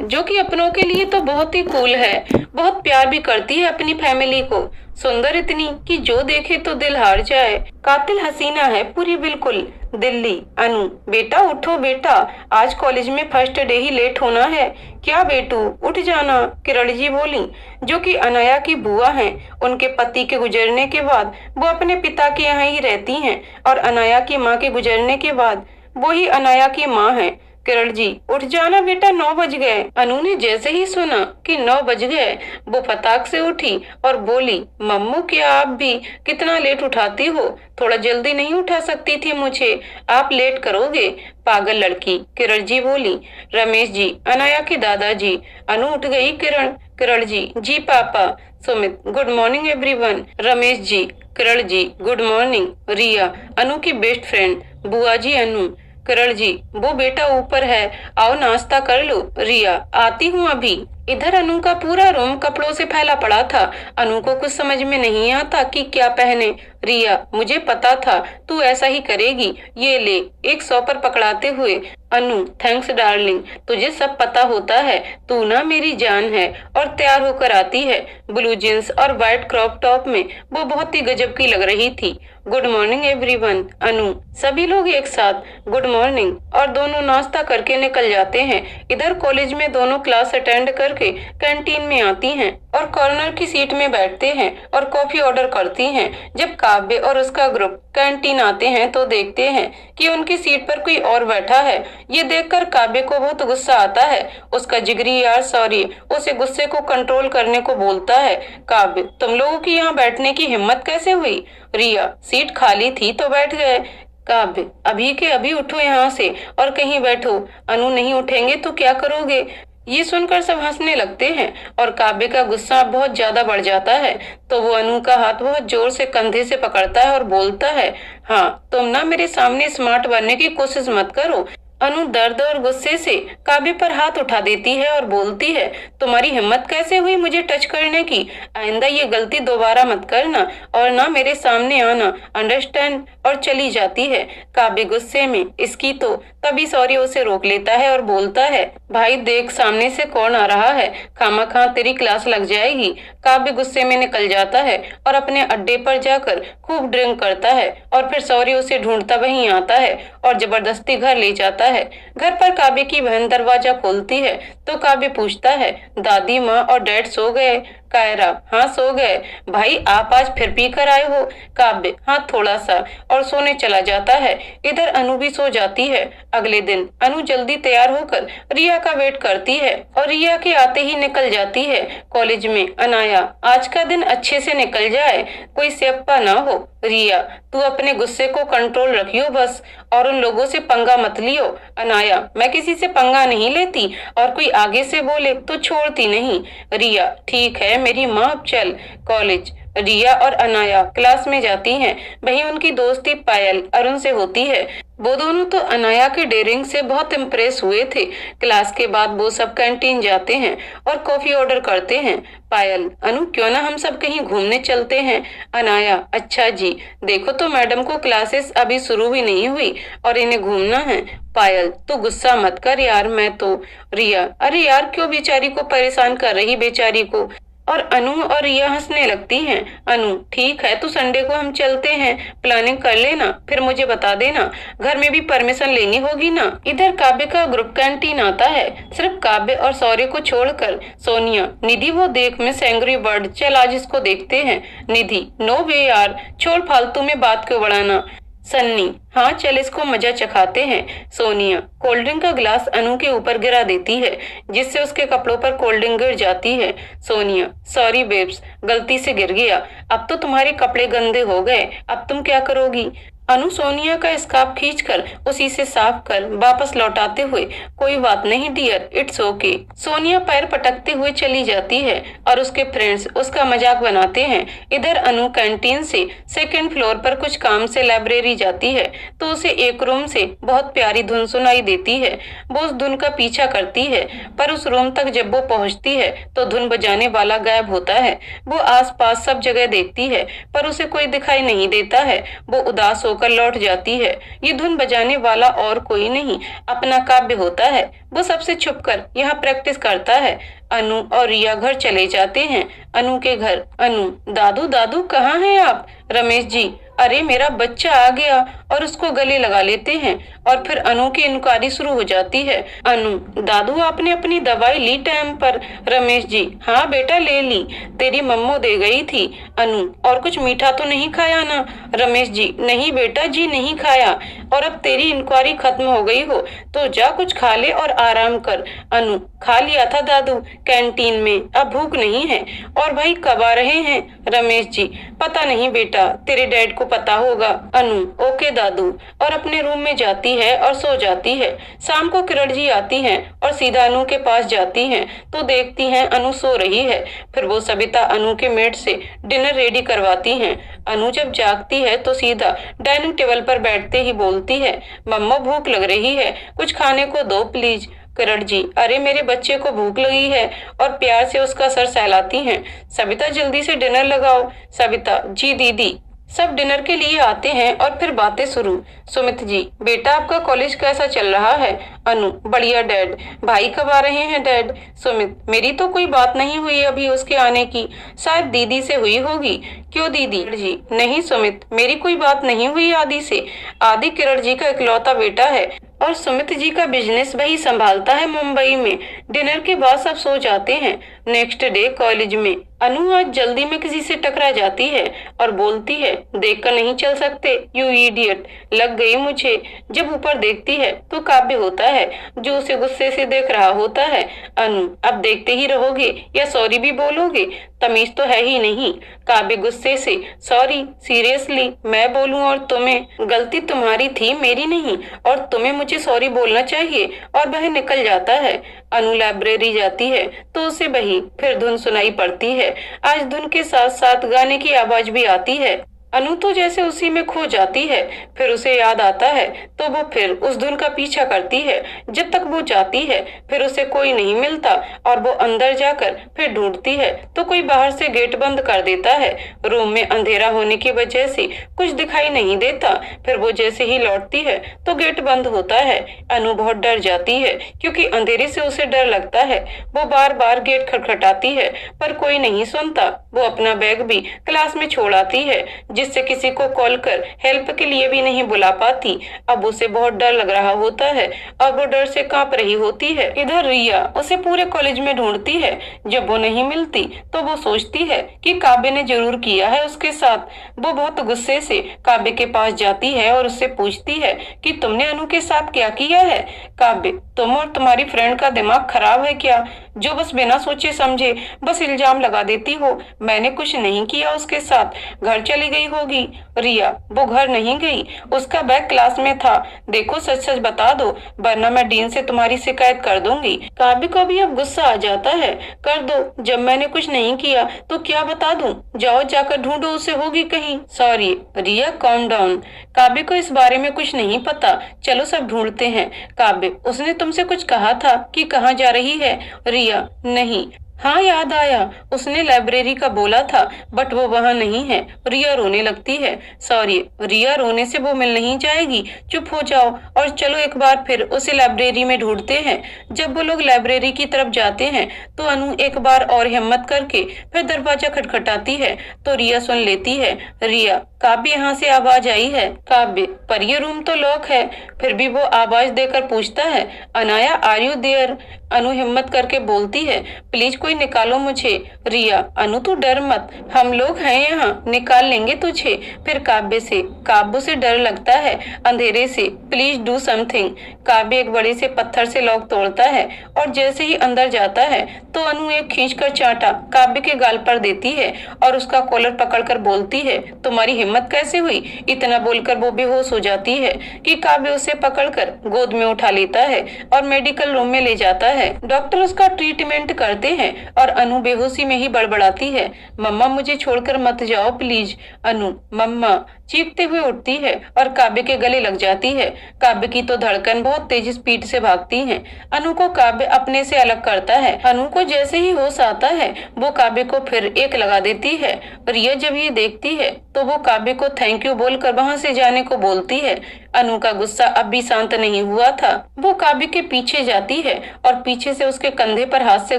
जो कि अपनों के लिए तो बहुत ही कूल है, बहुत प्यार भी करती है अपनी फैमिली को, सुंदर इतनी कि जो देखे तो दिल हार जाए। कातिल हसीना है पूरी बिल्कुल। दिल्ली। अनु, बेटा उठो बेटा, आज कॉलेज में फर्स्ट डे ही लेट होना है। क्या बेटू, उठ जाना, किरण जी बोली, जो कि अनाया की बुआ हैं। उनके पति के गुजरने के बाद वो अपने पिता के यहाँ ही रहती हैं और अनाया की माँ के गुजरने के बाद वो ही अनाया की माँ है। किरण जी, उठ जाना बेटा, 9 बज गए। अनु ने जैसे ही सुना कि 9 बज गए, वो फटाक से उठी और बोली, मम्मू क्या आप भी कितना लेट उठाती हो, थोड़ा जल्दी नहीं उठा सकती थी मुझे, आप लेट करोगे, पागल लड़की। किरण जी बोली, रमेश जी, अनाया के दादाजी। अनु उठ गई। किरण जी, जी पापा। Sumit, good morning everyone. Ramesh ji, Kiran ji, good morning. Riya, Anu की बेस्ट फ्रेंड। बुआ जी अनु। किरण जी, वो बेटा ऊपर है, आओ नाश्ता कर लो। रिया, आती हूँ अभी। इधर अनु का पूरा रूम कपड़ों से फैला पड़ा था। अनु को कुछ समझ में नहीं आता कि क्या पहने। रिया, मुझे पता था तू ऐसा ही करेगी, ये ले। एक शॉपर पकड़ाते हुए, अनु, थैंक्स डार्लिंग, तुझे सब पता होता है, तू ना मेरी जान है। और तैयार होकर आती है। ब्लू जींस और व्हाइट क्रॉप टॉप में वो बहुत ही गजब की लग रही थी। Good morning everyone. अनु, सभी लोग एक साथ गुड मॉर्निंग, और दोनों नाश्ता करके निकल जाते हैं। इधर कॉलेज में दोनों क्लास अटेंड करके कैंटीन में आती हैं और कॉर्नर की सीट में बैठते हैं और कॉफी ऑर्डर करती हैं। जब काव्य और उसका ग्रुप कैंटीन आते हैं तो देखते हैं कि उनकी सीट पर कोई और बैठा है। ये देखकर काव्य को बहुत गुस्सा आता है। उसका जिगरी यार सॉरी उसे गुस्से को कंट्रोल करने को बोलता है। काव्य, तुम लोगों की यहाँ बैठने की हिम्मत कैसे हुई? रिया, सीट खाली थी तो बैठ गए। काव्य, अभी के अभी उठो यहाँ से और कहीं बैठो। अनु, नहीं उठेंगे तो क्या करोगे? ये सुनकर सब हंसने लगते हैं और काव्य का गुस्सा बहुत ज्यादा बढ़ जाता है। तो वो अनु का हाथ बहुत जोर से कंधे से पकड़ता है और बोलता है, हाँ, तुम ना मेरे सामने स्मार्ट बनने की कोशिश मत करो। अनु दर्द और गुस्से से काव्य पर हाथ उठा देती है और बोलती है, तुम्हारी हिम्मत कैसे हुई मुझे टच करने की? आइंदा ये गलती दोबारा मत करना और ना मेरे सामने आना, अंडरस्टैंड? और चली जाती है। काव्य गुस्से में इसकी तो तभी सॉरी उसे रोक लेता है और बोलता है, भाई देख सामने से कौन आ रहा है, खामखा तेरी क्लास लग जाएगी। काव्य गुस्से में निकल जाता है और अपने अड्डे पर जाकर खूब ड्रिंक करता है और फिर सॉरी उसे ढूंढता वहीं आता है और जबरदस्ती घर ले जाता है। घर पर काव्य की बहन दरवाजा खोलती है तो काव्य पूछता है, दादी माँ और डैड सो गए? कायरा, हाँ सो गए। भाई आप आज फिर पी कर आए हो? काव्य, हाँ थोड़ा सा, और सोने चला जाता है। इधर अनु भी सो जाती है। अगले दिन अनु जल्दी तैयार होकर रिया का वेट करती है और रिया के आते ही निकल जाती है कॉलेज में। अनाया, आज का दिन अच्छे से निकल जाए, कोई स्यप्पा ना हो। रिया, तू अपने गुस्से को कंट्रोल रखियो बस, और उन लोगों से पंगा मत लियो। अनाया, मैं किसी से पंगा नहीं लेती, और कोई आगे से बोले तो छोड़ती नहीं। रिया, ठीक है मेरी माँ, अब चल। कॉलेज। रिया और अनाया क्लास में जाती हैं। वहीं उनकी दोस्ती पायल अरुण से होती है। वो दोनों तो अनाया के डेयरिंग से बहुत इम्प्रेस हुए थे। क्लास के बाद वो सब कैंटीन जाते हैं और कॉफी ऑर्डर करते हैं। पायल, अनु क्यों ना हम सब कहीं घूमने चलते हैं? अनाया, अच्छा जी, देखो तो मैडम को क्लासेस अभी शुरू भी नहीं हुई और इन्हें घूमना है। पायल, तू गुस्सा मत कर यार, मैं तो। रिया, अरे यार क्यों बेचारी को परेशान कर रही, बेचारी को। और अनु और रिया हंसने लगती हैं। अनु, ठीक है तो संडे को हम चलते हैं, प्लानिंग कर लेना, फिर मुझे बता देना, घर में भी परमिशन लेनी होगी ना। इधर काव्य का ग्रुप कैंटीन आता है, सिर्फ काव्य और सौर्य को छोड़कर। सोनिया, निधि वो देख मिस एंग्री बर्ड, चल आज इसको देखते हैं। निधि, नो वे यार, छोड़ फालतू में बात क्यों बढ़ाना। सन्नी, हाँ चल इसको मजा चखाते हैं। सोनिया, कोल्ड ड्रिंक का गिलास अनु के ऊपर गिरा देती है जिससे उसके कपड़ों पर कोल्ड ड्रिंक गिर जाती है। सोनिया, सॉरी बेब्स, गलती से गिर गया, अब तो तुम्हारे कपड़े गंदे हो गए, अब तुम क्या करोगी? अनु सोनिया का स्कार्फ खींचकर उसी से साफ कर वापस लौटाते हुए, कोई बात नहीं डियर, इट्स ओके। सोनिया पैर पटकते हुए चली जाती है और उसके फ्रेंड्स उसका मजाक बनाते हैं। इधर अनु कैंटीन से सेकंड फ्लोर पर कुछ काम से लाइब्रेरी जाती है तो उसे एक रूम से बहुत प्यारी धुन सुनाई देती है। वो उस धुन का पीछा करती है पर उस रूम तक जब वो पहुंचती है तो धुन बजाने वाला गायब होता है। वो आस पास सब जगह देखती है पर उसे कोई दिखाई नहीं देता है। वो उदास होकर होकर लौट जाती है। ये धुन बजाने वाला और कोई नहीं अपना काव्य होता है। वो सबसे छुपकर यहाँ प्रैक्टिस करता है। अनु और रिया घर चले जाते हैं। अनु के घर। अनु, दादू दादू कहाँ हैं आप? रमेश जी, अरे मेरा बच्चा आ गया, और उसको गले लगा लेते हैं। और फिर अनु की इनकारी शुरू हो जाती है। अनु, दादू आपने अपनी दवाई ली टाइम पर? रमेश जी, हाँ बेटा ले ली, तेरी मम्मो दे गई थी। अनु, और कुछ मीठा तो नहीं खाया ना? रमेश जी, नहीं बेटा जी नहीं खाया। और अब तेरी इंक्वायरी खत्म हो गई हो तो जा कुछ खा ले और आराम कर। अनु, खा लिया था दादू कैंटीन में, अब भूख नहीं है। और भाई कब आ रहे हैं? रमेश जी, पता नहीं बेटा, तेरे डैड को पता होगा। अनु, ओके दादू, और अपने रूम में जाती है और सो जाती है। शाम को किरण जी आती हैं और सीधा अनु के पास जाती हैं तो देखती हैं अनु सो रही है। फिर वो सविता अनु के मेड से डिनर रेडी करवाती हैं। अनु जब जागती है तो सीधा डाइनिंग टेबल पर बैठते ही बोलती है, मम्मा भूख लग रही है, कुछ खाने को दो प्लीज। किरण जी, अरे मेरे बच्चे को भूख लगी है, और प्यार से उसका सर सहलाती हैं। सविता जल्दी से डिनर लगाओ। सविता, जी दीदी। सब डिनर के लिए आते हैं और फिर बातें शुरू। सुमित जी, बेटा आपका कॉलेज कैसा चल रहा है? अनु, बढ़िया डैड। भाई कब आ रहे हैं डैड? सुमित, मेरी तो कोई बात नहीं हुई अभी उसके आने की, शायद दीदी से हुई होगी। क्यों दीदी? जी, नहीं सुमित, मेरी कोई बात नहीं हुई आदि से। आदि किरण जी का इकलौता बेटा है और सुमित जी का बिजनेस वही संभालता है मुंबई में। डिनर के बाद सब सो जाते हैं। नेक्स्ट डे कॉलेज में अनु आज जल्दी में किसी से टकरा जाती है और बोलती है, देखकर नहीं चल सकते यू इडियट, लग गई मुझे। जब ऊपर देखती है तो काव्य होता है जो उसे गुस्से से देख रहा होता है। अनु, अब देखते ही रहोगे या सॉरी भी बोलोगे? तमीज तो है ही नहीं। काव्य गुस्से से, सॉरी सीरियसली मैं बोलूं और तुम्हें? गलती तुम्हारी थी मेरी नहीं, और तुम्हें मुझे सॉरी बोलना चाहिए। और वह निकल जाता है। अनु लाइब्रेरी जाती है तो उसे वही फिर धुन सुनाई पड़ती है। आज धुन के साथ साथ गाने की आवाज भी आती है। अनु तो जैसे उसी में खो जाती है। फिर उसे याद आता है तो वो फिर उस धुन का पीछा करती है जब तक वो जाती है। फिर उसे कोई नहीं मिलता और वो अंदर जाकर फिर ढूंढती है तो कोई बाहर से गेट बंद कर देता है। रूम में अंधेरा होने की वजह से कुछ दिखाई नहीं देता। फिर वो जैसे ही लौटती है तो गेट बंद होता है। अनु बहुत डर जाती है क्योंकि अंधेरे से उसे डर लगता है। वो बार बार गेट खटखटाती है पर कोई नहीं सुनता। वो अपना बैग भी क्लास में छोड़ आती है जिससे किसी को कॉल कर हेल्प के लिए भी नहीं बुला पाती। अब उसे बहुत डर लग रहा होता है और वो डर से कांप रही होती है। इधर रिया उसे पूरे कॉलेज में ढूंढती है। जब वो नहीं मिलती तो वो सोचती है कि काव्य ने जरूर किया है उसके साथ। वो बहुत गुस्से से काव्य के पास जाती है और उससे पूछती है कि तुमने अनु के साथ क्या किया है? काव्य, तुम और तुम्हारी फ्रेंड का दिमाग खराब है क्या, जो बस बिना सोचे समझे बस इल्जाम लगा देती हो? मैंने कुछ नहीं किया उसके साथ, घर चली गई होगी। रिया, वो घर नहीं गई, उसका बैग क्लास में था। देखो सच सच बता दो वरना मैं डीन से तुम्हारी शिकायत कर दूंगी। काव्य को भी अब गुस्सा आ जाता है। कर दो, जब मैंने कुछ नहीं किया तो क्या बता दूं? जाओ जाकर ढूंढो, उसे होगी कहीं। सॉरी रिया, कॉम डाउन। काव्य को इस बारे में कुछ नहीं पता, चलो सब ढूंढते हैं। काव्य, उसने तुमसे कुछ कहा था कि कहाँ जा रही है? रिया, नहीं। हाँ याद आया, उसने लाइब्रेरी का बोला था बट वो वहाँ नहीं है। रिया रोने लगती है। सॉरी रिया, रोने से वो मिल नहीं जाएगी, चुप हो जाओ और चलो एक बार फिर उसे लाइब्रेरी में ढूंढते हैं। जब वो लोग लाइब्रेरी की तरफ जाते हैं तो अनु एक बार और हिम्मत करके फिर दरवाजा खटखटाती है तो रिया सुन लेती है। रिया, काव्य यहाँ से आवाज आई है। काव्य, पर ये रूम तो लॉक है। फिर भी वो आवाज देकर पूछता है, अनाया आर यू देयर? अनु हिम्मत करके बोलती है, प्लीज कोई निकालो मुझे। रिया, अनु तू डर मत, हम लोग हैं यहाँ, निकाल लेंगे तुझे। फिर काव्य से, काव्य से डर लगता है अंधेरे से, प्लीज डू समथिंग। काव्य एक बड़े से पत्थर से लॉक तोड़ता है और जैसे ही अंदर जाता है तो अनु एक खींचकर चांटा काव्य के गाल पर देती है और उसका कॉलर पकड़कर बोलती है, तुम्हारी हिम्मत कैसे हुई? इतना बोलकर वो बेहोश हो जाती है कि काव्य उसे पकड़कर गोद में उठा लेता है और मेडिकल रूम में ले जाता है। डॉक्टर उसका ट्रीटमेंट करते हैं और अनु बेहोशी में ही बड़बड़ाती है, मम्मा मुझे छोड़कर मत जाओ प्लीज। अनु, मम्मा, चीखते हुए उठती है और काव्य के गले लग जाती है। काव्य की तो धड़कन बहुत तेज स्पीड से भागती है। अनु को काव्य अपने से अलग करता है। अनु को जैसे ही होश आता है वो काव्य को फिर एक लगा देती है। रिया जब ये देखती है तो वो काव्य को थैंक यू बोलकर वहां से जाने को बोलती है। अनु का गुस्सा अब भी शांत नहीं हुआ था। वो काव्य के पीछे जाती है और पीछे से उसके कंधे पर हाथ से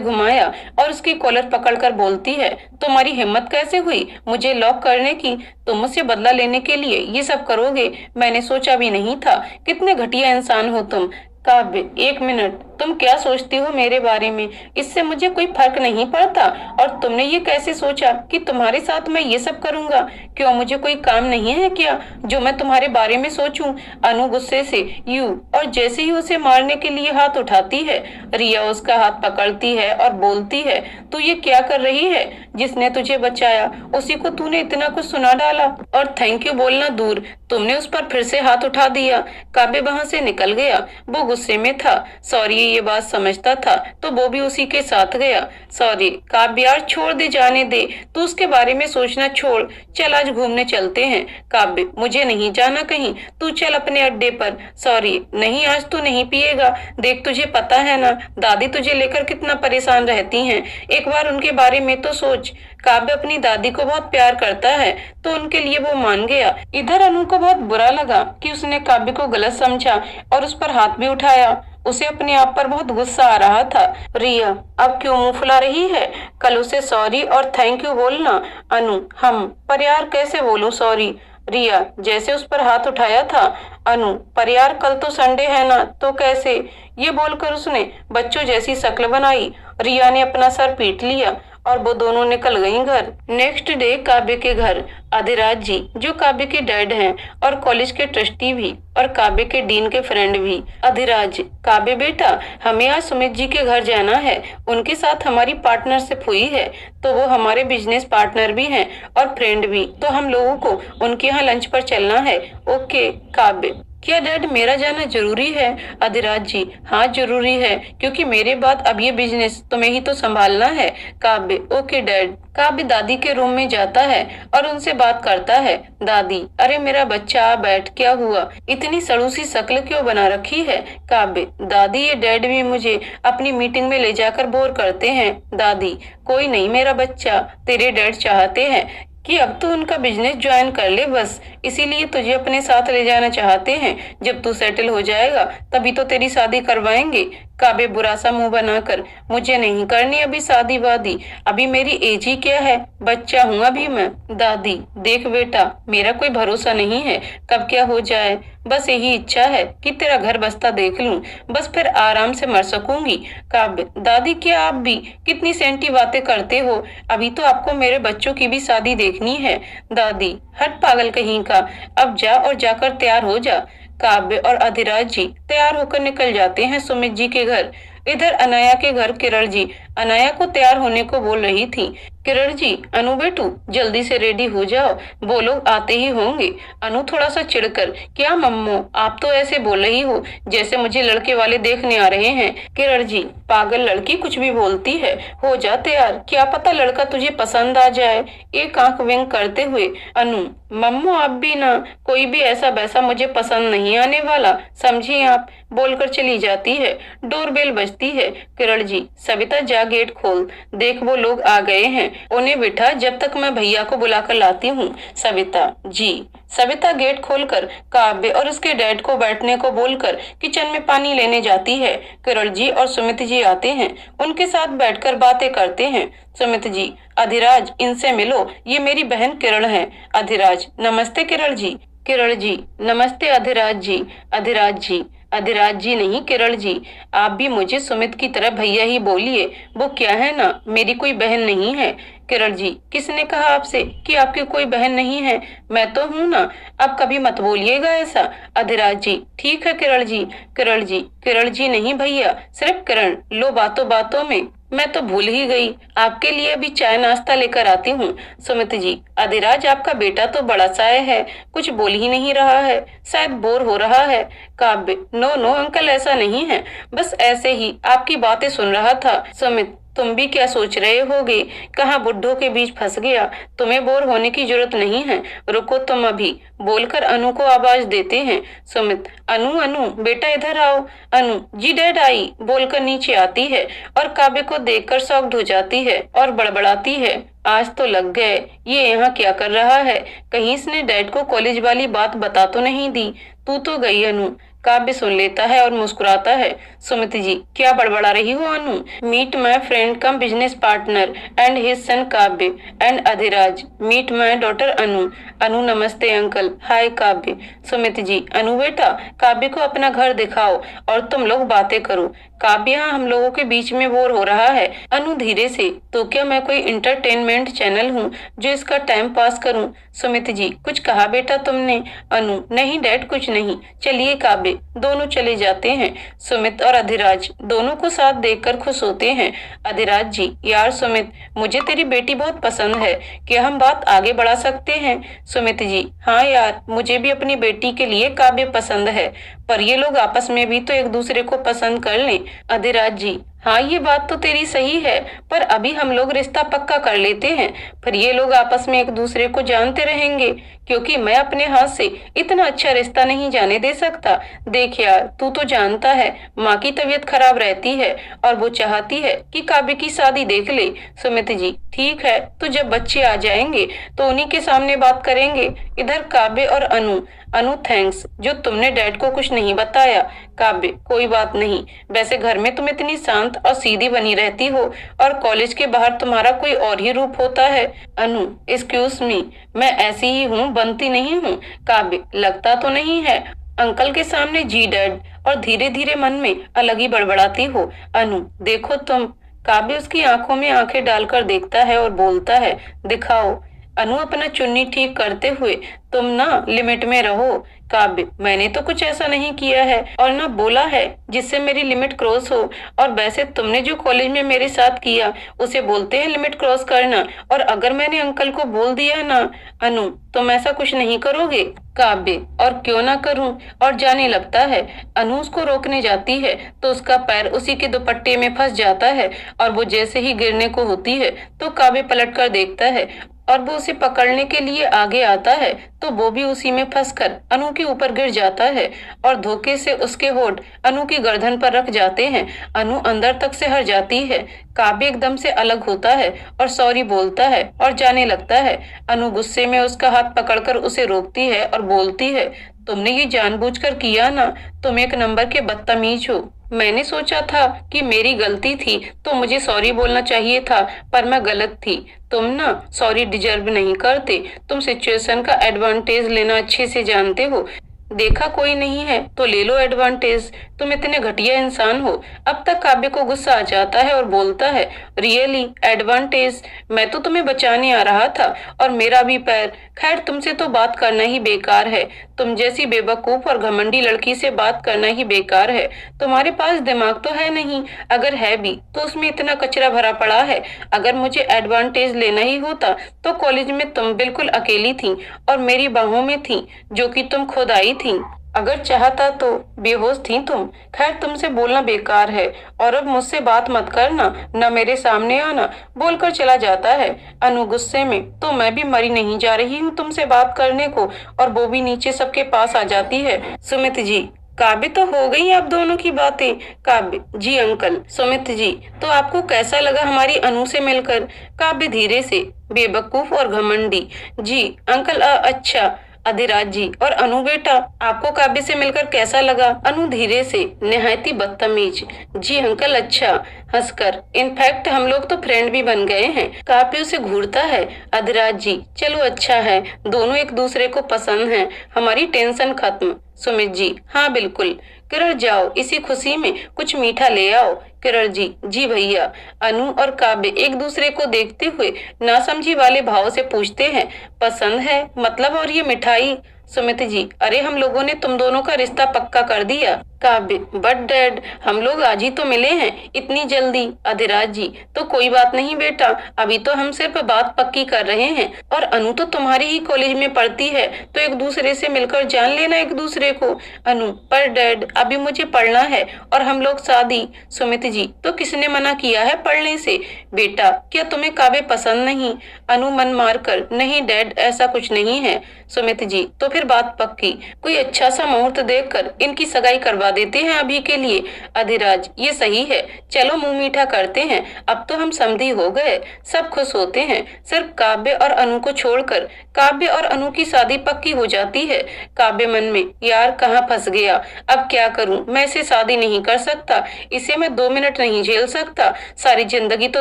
घुमाया और उसकी कॉलर पकड़कर बोलती है, तुम्हारी हिम्मत कैसे हुई मुझे लॉक करने की? तुम मुझसे बदला लेने के लिए ये सब करोगे? मैंने सोचा भी नहीं था। कितने घटिया इंसान हो तुम। काव्य, एक मिनट, तुम क्या सोचती हो मेरे बारे में? इससे मुझे कोई फर्क नहीं पड़ता। और तुमने ये कैसे सोचा कि तुम्हारे साथ मैं ये सब करूंगा? क्यों, मुझे कोई काम नहीं है क्या जो मैं तुम्हारे बारे में सोचूं? अनु गुस्से से यू और जैसे ही उसे मारने के लिए हाथ उठाती है, रिया उसका हाथ पकड़ती है और बोलती है, तू ये क्या कर रही है? जिसने तुझे बचाया उसी को तूने इतना कुछ सुना डाला। और थैंक यू बोलना दूर, तुमने उस पर फिर से हाथ उठा दिया। काव्य वहां से निकल गया। वो गुस्से में था। सॉरी ये बात समझता था तो वो भी उसी के साथ गया। सॉरी काव्य यार, छोड़ दे, जाने दे, तू उसके बारे में सोचना छोड़। चल आज घूमने चलते हैं। काव्य, मुझे नहीं जाना कहीं, तू चल अपने अड्डे पर। सॉरी नहीं, आज तू नहीं पिएगा। देख तुझे पता है ना दादी तुझे लेकर कितना परेशान रहती हैं। एक बार उनके बारे में तो सोच। काव्य अपनी दादी को बहुत प्यार करता है तो उनके लिए वो मान गया। इधर अनु को बहुत बुरा लगा कि उसने काव्य को गलत समझा और उस पर हाथ भी उठाया। उसे अपने आप पर बहुत गुस्सा आ रहा था। रिया अब क्यों मुंह फुला रही है? कल उसे सॉरी और थैंक यू बोलना। अनु, हम पर यार कैसे बोलूं सॉरी? रिया जैसे उस पर हाथ उठाया था। अनु, पर यार कल तो संडे है ना, तो कैसे? ये बोलकर उसने बच्चों जैसी शक्ल बनाई। रिया ने अपना सर पीट लिया और वो दोनों निकल गईं घर। नेक्स्ट डे काव्य के घर अधिराज जी, जो काव्य के डैड हैं और कॉलेज के ट्रस्टी भी और काव्य के डीन के फ्रेंड भी। अधिराज, काव्य बेटा, हमें आज सुमित जी के घर जाना है। उनके साथ हमारी पार्टनरशिप हुई है तो वो हमारे बिजनेस पार्टनर भी हैं और फ्रेंड भी, तो हम लोगों को उनके यहाँ लंच पर चलना है। ओके काव्य, क्या डैड मेरा जाना जरूरी है? अधिराज जी, हाँ जरूरी है, क्योंकि मेरे बाद अब ये बिजनेस तुम्हें ही तो संभालना है। काव्य, ओके डैड। काव्य दादी के रूम में जाता है और उनसे बात करता है। दादी, अरे मेरा बच्चा आ बैठ, क्या हुआ? इतनी सड़ू सी शक्ल क्यों बना रखी है? काव्य, दादी ये डैड भी मुझे अपनी मीटिंग में ले जाकर बोर करते हैं। दादी, कोई नहीं मेरा बच्चा, तेरे डैड चाहते हैं कि अब तू उनका बिजनेस ज्वाइन कर ले, बस इसीलिए तुझे अपने साथ ले जाना चाहते हैं। जब तू सेटल हो जाएगा तभी तो तेरी शादी करवाएंगे। काव्य बुरा सा मुंह बनाकर, मुझे नहीं करनी अभी शादी वादी, अभी मेरी एज ही क्या है, बच्चा हूँ अभी मैं। दादी, देख बेटा, मेरा कोई भरोसा नहीं है कब क्या हो जाए। बस यही इच्छा है कि तेरा घर बसता देख लूं, बस फिर आराम से मर सकूंगी। काव्य, दादी क्या आप भी कितनी सेंटी बातें करते हो? अभी तो आपको मेरे बच्चों की भी शादी देखनी है। दादी, हट पागल कहीं का, अब जा और जाकर तैयार हो जा। काव्य और अधिराज जी तैयार होकर निकल जाते हैं सुमित जी के घर। इधर अनाया के घर किरण जी अनाया को तैयार होने को बोल रही थी। किरण जी, अनु बेटू जल्दी से रेडी हो जाओ, वो लोग आते ही होंगे। अनु थोड़ा सा चिढ़कर, क्या मम्मो आप तो ऐसे बोल रही हो जैसे मुझे लड़के वाले देखने आ रहे हैं। किरण जी, पागल लड़की कुछ भी बोलती है, हो जा तैयार, क्या पता लड़का तुझे पसंद आ जाए। एक आंख विंक करते हुए अनु, मम्मो आप भी ना, कोई भी ऐसा वैसा मुझे पसंद नहीं आने वाला, समझी आप, बोलकर चली जाती है। डोरबेल बजती है। किरण जी, सविता जा गेट खोल, देख वो लोग आ गए हैं, उन्हें बिठा, जब तक मैं भैया को बुलाकर लाती हूँ। सविता, जी। सविता गेट खोलकर काव्य और उसके डैड को बैठने को बोलकर किचन में पानी लेने जाती है। किरण जी और सुमित जी आते हैं, उनके साथ बैठकर बातें करते हैं। सुमित जी, अधिराज इनसे मिलो, ये मेरी बहन किरण है। अधिराज, नमस्ते किरण जी। किरण जी, नमस्ते अधिराज जी। अधिराज जी, अधिराज जी नहीं किरण जी, आप भी मुझे सुमित की तरह भैया ही बोलिए, वो क्या है ना, मेरी कोई बहन नहीं है। किरण जी, किसने कहा आपसे कि आपकी कोई बहन नहीं है? मैं तो हूँ ना, अब कभी मत बोलिएगा ऐसा। अधिराज जी, ठीक है किरण जी। किरण जी, किरण जी नहीं भैया, सिर्फ किरण, लो बातों बातों में मैं तो भूल ही गई, आपके लिए अभी चाय नाश्ता लेकर आती हूँ। सुमित जी, अधिराज आपका बेटा तो बड़ा साय है, कुछ बोल ही नहीं रहा है, शायद बोर हो रहा है। काव्य, नो नो अंकल ऐसा नहीं है, बस ऐसे ही आपकी बातें सुन रहा था। सुमित, तुम भी क्या सोच रहे होगे, कहाँ बुड्ढों के बीच फंस गया। तुम्हें बोर होने की जरूरत नहीं है, रुको तुम अभी, बोलकर अनु को आवाज देते हैं सुमित। अनु अनु बेटा इधर आओ। अनु जी डैड आई बोलकर नीचे आती है और काव्य को देखकर शॉक्ड हो जाती है और बड़बड़ाती है, आज तो लग गए, ये यहाँ क्या कर रहा है, कहीं इसने डैड को कॉलेज वाली बात बता तो नहीं दी। तू तो गई अनु। काव्य सुन लेता है और मुस्कुराता है। सुमित जी क्या बड़बड़ा रही हो Anu. Meet my friend cum business partner and his son Kavya and Adhiraj, meet my daughter Anu. Anu नमस्ते अंकल। हाय काव्य। सुमित जी अनु बेटा काव्य को अपना घर दिखाओ और तुम लोग बातें करो। काव्य यहाँ हम लोगों के बीच में बोर हो रहा है। अनु धीरे से, तो क्या मैं कोई इंटरटेनमेंट चैनल हूँ जो इसका टाइम पास करूँ। सुमित जी कुछ कहा बेटा तुमने। अनु नहीं डैड कुछ नहीं, चलिए काव्य। दोनों चले जाते हैं। सुमित और अधिराज दोनों को साथ देखकर खुश होते हैं। अधिराज जी यार सुमित मुझे तेरी बेटी बहुत पसंद है, क्या हम बात आगे बढ़ा सकते हैं। सुमित जी हाँ यार मुझे भी अपनी बेटी के लिए काव्य पसंद है, पर ये लोग आपस में भी तो एक दूसरे को पसंद कर लें। अधिराज जी हाँ ये बात तो तेरी सही है, पर अभी हम लोग रिश्ता पक्का कर लेते हैं, फिर ये लोग आपस में एक दूसरे को जानते रहेंगे, क्योंकि मैं अपने हाथ से इतना अच्छा रिश्ता नहीं जाने दे सकता। देख यार तू तो जानता है माँ की तबीयत खराब रहती है और वो चाहती है कि काव्य की शादी देख ले। सुमित जी ठीक है, तो जब बच्चे आ जाएंगे तो उन्हीं के सामने बात करेंगे। इधर काव्य और अनु। अनु थैंक्स जो तुमने डैड को कुछ नहीं बताया। काव्य कोई बात नहीं, वैसे घर में तुम इतनी शांत और सीधी बनी रहती हो और कॉलेज के बाहर तुम्हारा कोई और ही रूप होता है। अनु एक्सक्यूज मी, मैं ऐसी ही हूँ, बनती नहीं हूँ। काव्य लगता तो नहीं है। अंकल के सामने जी डैड, और धीरे धीरे मन में अलग ही बड़बड़ाती हो। अनु देखो तुम। काव्य उसकी आंखों में आंखें डालकर देखता है और बोलता है दिखाओ। अनु अपना चुन्नी ठीक करते हुए तुम ना लिमिट में रहो। काव्य मैंने तो कुछ ऐसा नहीं किया है और ना बोला है जिससे मेरी लिमिट क्रॉस हो, और वैसे तुमने जो कॉलेज में मेरे साथ किया उसे बोलते हैं लिमिट क्रॉस करना, और अगर मैंने अंकल को बोल दिया ना अनु तुम ऐसा कुछ नहीं करोगे। काव्य और क्यों ना करूं, और जाने लगता है। अनु उसको रोकने जाती है तो उसका पैर उसी के दुपट्टे में फंस जाता है और वो जैसे ही गिरने को होती है तो काव्य पलट कर देखता है और वो उसे पकड़ने के लिए आगे आता है तो वो भी उसी में फंसकर अनु के ऊपर गिर जाता है और धोखे से उसके होठ अनु की गर्दन पर रख जाते हैं। अनु अंदर तक से हर जाती है। काव्य एकदम से अलग होता है और सॉरी बोलता है और जाने लगता है। अनु गुस्से में उसका हाथ पकड़कर उसे रोकती है और बोलती है तुमने ये जानबूझकर किया ना, तुम एक नंबर के बदतमीज हो। मैंने सोचा था कि मेरी गलती थी तो मुझे सॉरी बोलना चाहिए था, पर मैं गलत थी। तुम ना सॉरी डिजर्व नहीं करते, तुम सिचुएशन का एडवांटेज लेना अच्छे से जानते हो। देखा कोई नहीं है तो ले लो एडवांटेज, तुम इतने घटिया इंसान हो। अब तक काव्य को गुस्सा आ जाता है और बोलता है रियली एडवांटेज, मैं तो तुम्हें बचाने आ रहा था और मेरा भी पैर। खैर तुमसे तो बात करना ही बेकार है, तुम जैसी बेवकूफ और घमंडी लड़की से बात करना ही बेकार है। तुम्हारे पास दिमाग तो है नहीं, अगर है भी तो उसमें इतना कचरा भरा पड़ा है। अगर मुझे एडवांटेज लेना ही होता तो कॉलेज में तुम बिल्कुल अकेली थी और मेरी बाहों में थी, जो कि तुम खुद आई थी। अगर चाहता तो बेहोश थी तुम। खैर तुमसे बोलना बेकार है और अब मुझसे बात मत करना, न मेरे सामने आना, बोलकर चला जाता है। अनु गुस्से में तो मैं भी मरी नहीं जा रही हूँ तुमसे बात करने को, और वो भी नीचे सबके पास आ जाती है। सुमित जी काव्य तो हो गई आप दोनों की बातें। काव्य जी अंकल। सुमित जी तो आपको कैसा लगा हमारी अनु से मिलकर। काव्य धीरे से बेवकूफ और घमंडी। जी अंकल अच्छा। अधिराज जी और अनु बेटा आपको काव्य से मिलकर कैसा लगा। अनु धीरे से निहायती बदतमीज। जी अंकल अच्छा, हंसकर इनफैक्ट हम लोग तो फ्रेंड भी बन गए हैं। काव्य उसे घूरता है। अधिराज जी चलो अच्छा है, दोनों एक दूसरे को पसंद हैं, हमारी टेंशन खत्म। सुमित जी हाँ बिल्कुल। किरण जाओ इसी खुशी में कुछ मीठा ले आओ। किरण जी जी भैया। अनु और काव्य एक दूसरे को देखते हुए नासमझी वाले भाव से पूछते हैं पसंद है मतलब, और ये मिठाई। सुमित जी अरे हम लोगों ने तुम दोनों का रिश्ता पक्का कर दिया। काव्य, बट डैड, हम लोग आज ही तो मिले हैं, इतनी जल्दी? अधिराज जी, तो कोई बात नहीं बेटा, अभी तो हम सिर्फ बात पक्की कर रहे हैं। और अनु तो तुम्हारे ही कॉलेज में पढ़ती है, तो एक दूसरे से मिलकर जान लेना एक दूसरे को। अनु, पर डैड, अभी मुझे पढ़ना है और हम लोग शादी। सुमित जी, तो किसने मना किया है पढ़ने से? बेटा, क्या तुम्हें काव्य पसंद नहीं? अनु मन मारकर, नहीं डैड, ऐसा कुछ नहीं है। सुमित जी, तो फिर बात पक्की, कोई अच्छा सा मुहूर्त देखकर इनकी सगाई करवा देते हैं अभी के लिए। अधिराज, ये सही है, चलो मुंह मीठा करते हैं, अब तो हम समधी हो गए। सब खुश होते हैं, सिर्फ काव्य और अनु को छोड़कर। काव्य और अनु की शादी पक्की हो जाती है। काव्य मन में, यार कहाँ फंस गया, अब क्या करूं, मैं इसे शादी नहीं कर सकता, इसे मैं 2 मिनट नहीं झेल सकता, सारी जिंदगी तो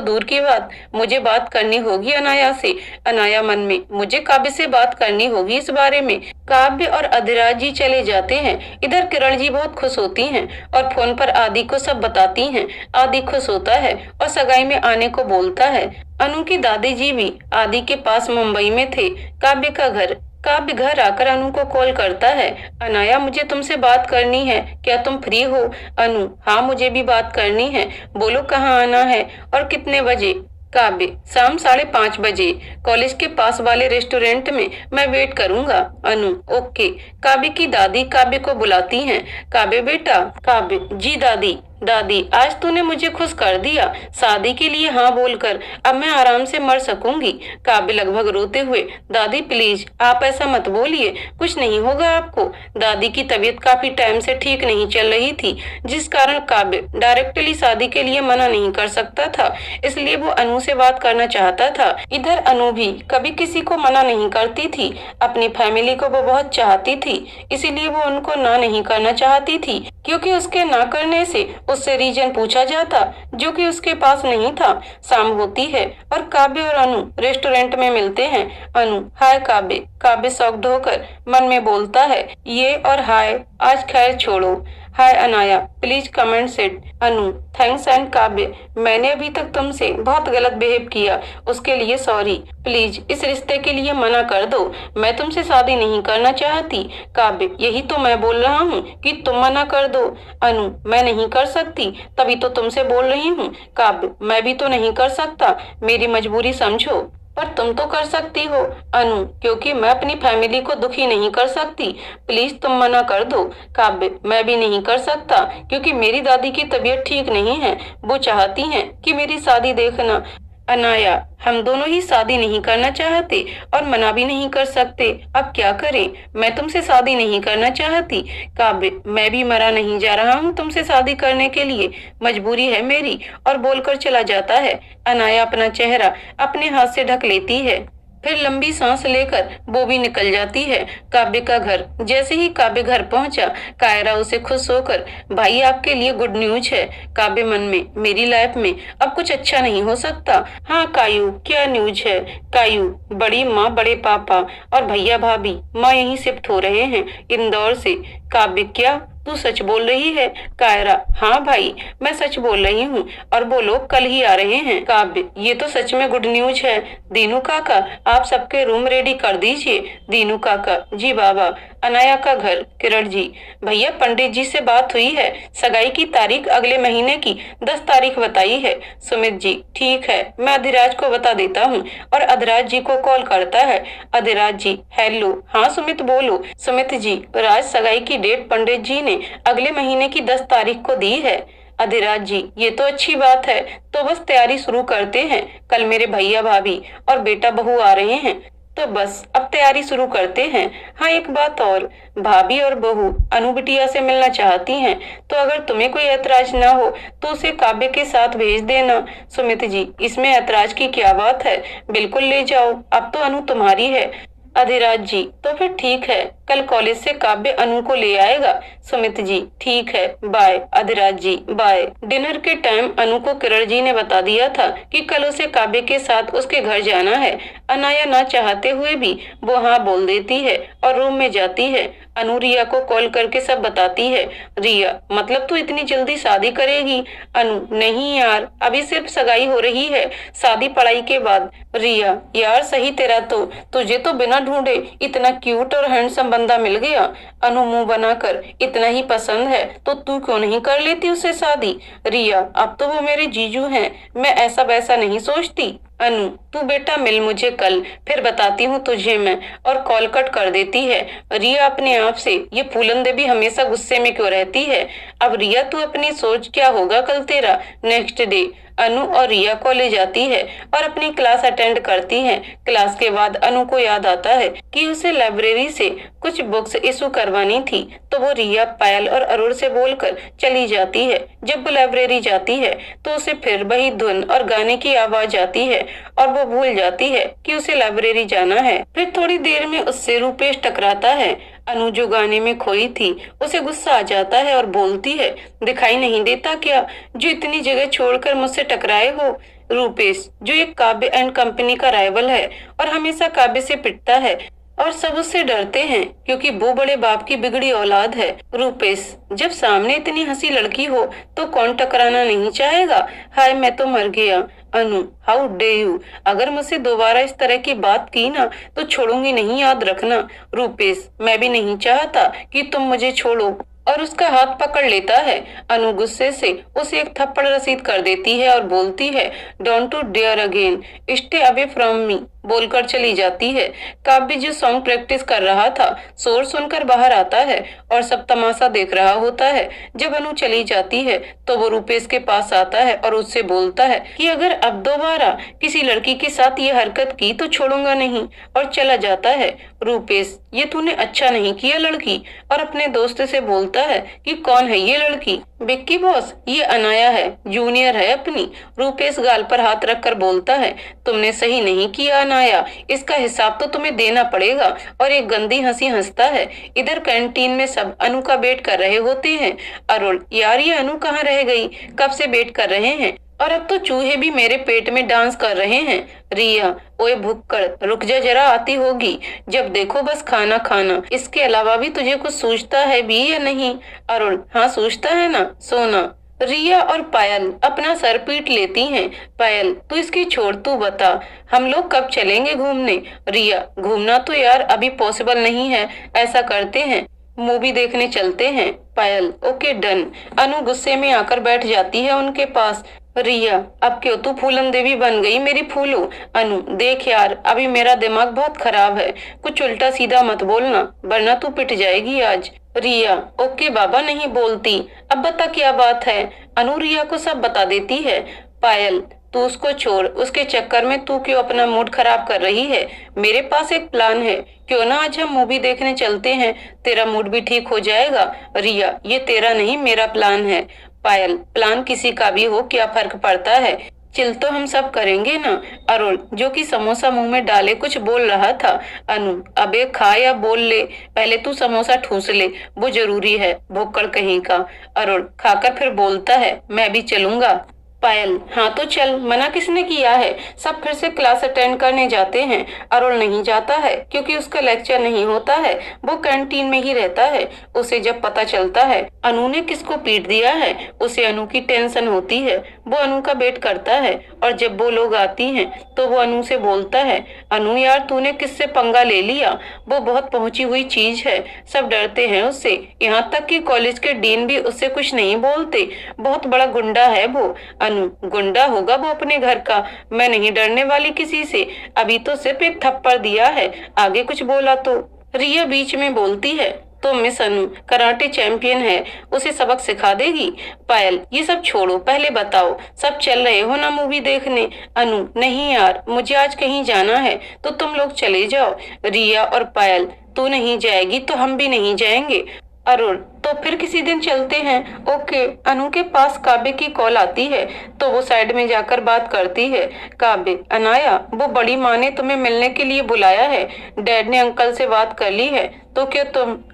दूर की बात, मुझे बात करनी होगी अनाया से। अनाया मन में, मुझे काव्य से बात करनी होगी इस बारे में। काव्य और अधिराज जी चले जाते हैं। इधर किरण जी बहुत खुश होती हैं और फोन पर आदि को सब बताती हैं। आदि खुश होता है और सगाई में आने को बोलता है। अनु की दादी जी भी आदि के पास मुंबई में थे। काव्य का घर। काव्य घर आकर अनु को कॉल करता है। अनाया, मुझे तुमसे बात करनी है, क्या तुम फ्री हो? अनु, हाँ मुझे भी बात करनी है, बोलो कहाँ आना है और कितने बजे? काव्य, शाम 5:30 बजे, कॉलेज के पास वाले रेस्टोरेंट में, मैं वेट करूंगा। अनु, ओके। काव्य की दादी काव्य को बुलाती हैं। काव्य बेटा। काव्य, जी दादी। दादी, आज तूने मुझे खुश कर दिया, शादी के लिए हाँ बोलकर, अब मैं आराम से मर सकूंगी। काव्य लगभग रोते हुए, दादी प्लीज आप ऐसा मत बोलिए, कुछ नहीं होगा आपको। दादी की तबीयत काफी टाइम से ठीक नहीं चल रही थी, जिस कारण काव्य डायरेक्टली शादी के लिए मना नहीं कर सकता था, इसलिए वो अनु से बात करना चाहता था। इधर अनु भी कभी किसी को मना नहीं करती थी, अपनी फैमिली को वो बहुत चाहती थी, इसीलिए वो उनको ना नहीं करना चाहती थी, क्योंकि उसके ना करने से उससे रीजन पूछा जाता, जो कि उसके पास नहीं था। शाम होती है और काव्य और अनु रेस्टोरेंट में मिलते हैं। अनु, हाय काव्य। काव्य शॉक्ड होकर मन में बोलता है, ये और हाय, आज खैर छोड़ो। Hi Anaya, please comment set. Anu, thanks and Kavya, मैंने अभी तक तुमसे बहुत गलत बिहेव किया, उसके लिए सॉरी। प्लीज इस रिश्ते के लिए मना कर दो, मैं तुमसे शादी नहीं करना चाहती। काव्य, यही तो मैं बोल रहा हूँ कि तुम मना कर दो। अनु, मैं नहीं कर सकती, तभी तो तुमसे बोल रही हूँ। काव्य, मैं भी तो नहीं कर सकता, मेरी मजबूरी समझो। पर तुम तो कर सकती हो। अनु, क्योंकि मैं अपनी फैमिली को दुखी नहीं कर सकती, प्लीज तुम मना कर दो। काव्य, मैं भी नहीं कर सकता, क्योंकि मेरी दादी की तबीयत ठीक नहीं है, वो चाहती हैं कि मेरी शादी देखना। अनाया, हम दोनों ही शादी नहीं करना चाहते और मना भी नहीं कर सकते, अब क्या करें, मैं तुमसे शादी नहीं करना चाहती। काव्य, मैं भी मरा नहीं जा रहा हूँ तुमसे शादी करने के लिए, मजबूरी है मेरी, और बोलकर चला जाता है। अनाया अपना चेहरा अपने हाथ से ढक लेती है, फिर लंबी सांस लेकर वो भी निकल जाती है। काव्य का घर। जैसे ही काव्य घर पहुंचा, कायरा उसे खुश होकर, भाई आपके लिए गुड न्यूज है। काव्य मन में, मेरी लाइफ में अब कुछ अच्छा नहीं हो सकता। हाँ कायू, क्या न्यूज है? कायू, बड़ी माँ, बड़े पापा और भैया भाभी माँ यहीं शिफ्ट हो रहे हैं, इंदौर से। काव्य, क्या तू सच बोल रही है? कायरा, हाँ भाई, मैं सच बोल रही हूँ, और वो लोग कल ही आ रहे हैं। काव्य, ये तो सच में गुड न्यूज है। दीनू काका, आप सबके रूम रेडी कर दीजिए। दीनू काका, जी बाबा। अनाया का घर। किरण जी, भैया पंडित जी से बात हुई है, सगाई की तारीख अगले महीने की 10 तारीख बताई है। सुमित जी, ठीक है, मैं अधिराज को बता देता हूँ, और अधिराज जी को कॉल करता है। अधिराज जी, हेलो, हाँ सुमित बोलो। सुमित जी, राज सगाई की डेट पंडित जी ने अगले महीने की 10 तारीख को दी है। अधिराज जी, ये तो अच्छी बात है, तो बस तैयारी शुरू करते हैं, कल मेरे भैया भाभी और बेटा बहू आ रहे हैं, तो बस अब तैयारी शुरू करते हैं। हाँ एक बात और, भाभी और बहू अनु बिटिया से मिलना चाहती हैं, तो अगर तुम्हें कोई ऐतराज ना हो तो उसे काव्य के साथ भेज देना। सुमित जी, इसमें ऐतराज की क्या बात है, बिल्कुल ले जाओ, अब तो अनु तुम्हारी है। अधिराज जी, तो फिर ठीक है, कल कॉलेज से काव्य अनु को ले आएगा। सुमित जी, ठीक है, बाय। अधिराज जी, बाय। डिनर के टाइम अनु को किरण जी ने बता दिया था कि कल उसे काव्य के साथ उसके घर जाना है। अनाया ना चाहते हुए भी वो हाँ बोल देती है और रूम में जाती है। अनु रिया को कॉल करके सब बताती है। रिया, मतलब तू इतनी जल्दी शादी करेगी? अनु, नहीं यार, अभी सिर्फ सगाई हो रही है, शादी पढ़ाई के बाद। रिया, यार सही तेरा तो, तुझे तो बिना ढूंढे इतना क्यूट और हैंडसम बंदा मिल गया। अनु मुंह बनाकर, इतना ही पसंद है तो तू क्यों नहीं कर लेती उससे शादी? रिया, अब तो वो मेरे जीजू हैं, मैं ऐसा वैसा नहीं सोचती। अनु, तू बेटा मिल मुझे कल, फिर बताती हूँ तुझे मैं, और कॉल कट कर देती है। रिया अपने आप से, ये फूलन देवी हमेशा गुस्से में क्यों रहती है? अब रिया तू अपनी सोच, क्या होगा कल तेरा? नेक्स्ट डे अनु और रिया कॉलेज आती है और अपनी क्लास अटेंड करती है। क्लास के बाद अनु को याद आता है कि उसे लाइब्रेरी से कुछ बुक्स इशू करवानी थी, तो वो रिया, पायल और अरुण से बोलकर चली जाती है। जब वो लाइब्रेरी जाती है तो उसे फिर वही धुन और गाने की आवाज आती है और वो भूल जाती है कि उसे लाइब्रेरी जाना है। फिर थोड़ी देर में उससे रूपेश टकराता है। अनु जो गाने में खोई थी, उसे गुस्सा आ जाता है और बोलती है, दिखाई नहीं देता क्या जो इतनी जगह छोड़कर मुझसे टकराए हो? रूपेश, जो एक काव्य एंड कंपनी का राइवल है और हमेशा काव्य से पिटता है और सब उससे डरते हैं क्योंकि वो बड़े बाप की बिगड़ी औलाद है। रूपेश, जब सामने इतनी हंसी लड़की हो तो कौन टकराना नहीं चाहेगा? हाय मैं तो मर गया। अनु, हाउ डे यू, अगर मुझसे दोबारा इस तरह की बात की ना तो छोड़ूंगी नहीं, याद रखना। रूपेश, मैं भी नहीं चाहता कि तुम मुझे छोड़ो, और उसका हाथ पकड़ लेता है। अनु गुस्से से उसे एक थप्पड़ रसीद कर देती है और बोलती है, don't to dare again, stay away from me, बोलकर चली जाती है। काव्य जो सॉन्ग प्रैक्टिस कर रहा था, शोर सुनकर बाहर आता है और सब तमाशा देख रहा होता है। जब अनु चली जाती है तो वो रूपेश के पास आता है और उससे बोलता है कि अगर अब दोबारा किसी लड़की के साथ ये हरकत की तो छोड़ूंगा नहीं, और चला जाता है। रूपेश, ये तूने अच्छा नहीं किया लड़की, और अपने दोस्त से बोलता है कि कौन है ये लड़की? विक्की बॉस, ये अनाया है, जूनियर है अपनी। रूपेश गाल पर हाथ रखकर बोलता है, तुमने सही नहीं किया अनाया, इसका हिसाब तो तुम्हें देना पड़ेगा। और एक गंदी हंसी हंसता है। इधर कैंटीन में सब अनु का वेट कर रहे होते हैं। अरुण, यार ये अनु कहाँ रह गई, कब से वेट कर रहे हैं, और अब तो चूहे भी मेरे पेट में डांस कर रहे हैं। रिया, ओए भुक्कड़, रुक जा जरा, आती होगी, जब देखो बस खाना खाना, इसके अलावा भी तुझे कुछ सूझता है भी या नहीं? अरुण, हाँ सूझता है ना, सोना। रिया और पायल अपना सर पीट लेती हैं। पायल, तू इसकी छोड़, तू बता हम लोग कब चलेंगे घूमने? रिया, घूमना तो यार अभी पॉसिबल नहीं है, ऐसा करते हैं मूवी देखने चलते हैं। पायल, ओके डन। अनु गुस्से में आकर बैठ जाती है उनके पास। रिया, अब क्यों तू फूलन देवी बन गई मेरी फूलू? अनु, देख यार अभी मेरा दिमाग बहुत खराब है, कुछ उल्टा सीधा मत बोलना वरना तू पिट जाएगी आज। रिया, ओके बाबा, नहीं बोलती, अब बता क्या बात है? अनु रिया को सब बता देती है। पायल, तू उसको छोड़, उसके चक्कर में तू क्यों अपना मूड खराब कर रही है? मेरे पास एक प्लान है, क्यों ना आज हम मूवी देखने चलते हैं, तेरा मूड भी ठीक हो जाएगा। रिया, ये तेरा नहीं मेरा प्लान है। पायल, प्लान किसी का भी हो क्या फर्क पड़ता है, चिल तो हम सब करेंगे ना। अरुण, जो कि समोसा मुंह में डाले कुछ बोल रहा था। अनु, अबे खा या बोल ले, पहले तू समोसा ठूस ले, वो जरूरी है, भुक्कड़ कहीं का। अरुण खाकर फिर बोलता है, मैं भी चलूंगा। पायल, हाँ तो चल, मना किसने किया है? सब फिर से क्लास अटेंड करने जाते हैं। अरुण नहीं जाता है क्योंकि उसका लेक्चर नहीं होता है, वो कैंटीन में ही रहता है। उसे जब पता चलता है अनु ने किसको पीट दिया है, उसे अनु की टेंशन होती है। वो अनु का वेट करता है और जब वो लोग आती हैं तो वो अनु से बोलता है, अनु यार तूने किससे पंगा ले लिया, वो बहुत पहुंची हुई चीज है, सब डरते हैं उससे, यहाँ तक कि कॉलेज के डीन भी उससे कुछ नहीं बोलते, बहुत बड़ा गुंडा है वो। अनु, गुंडा होगा वो अपने घर का, मैं नहीं डरने वाली किसी से, अभी तो सिर्फ एक थप्पड़ दिया है, आगे कुछ बोला तो। रिया बीच में बोलती है, तो मिस अनु कराटे चैंपियन है, उसे सबक सिखा देगी। पायल, ये सब छोड़ो, पहले बताओ सब चल रहे हो ना मूवी देखने? अनु, नहीं यार मुझे आज कहीं जाना है, तो तुम लोग चले जाओ। रिया और पायल, तू नहीं जाएगी तो हम भी नहीं जाएंगे। अरुण, तो फिर किसी दिन चलते हैं। ओके। अनु के पास काव्य की कॉल आती है तो वो साइड में जाकर बात करती है। काव्य, अनाया, वो बड़ी माँ ने तुम्हें मिलने के लिए बुलाया है, डैड ने अंकल से बात कर ली है, तो क्या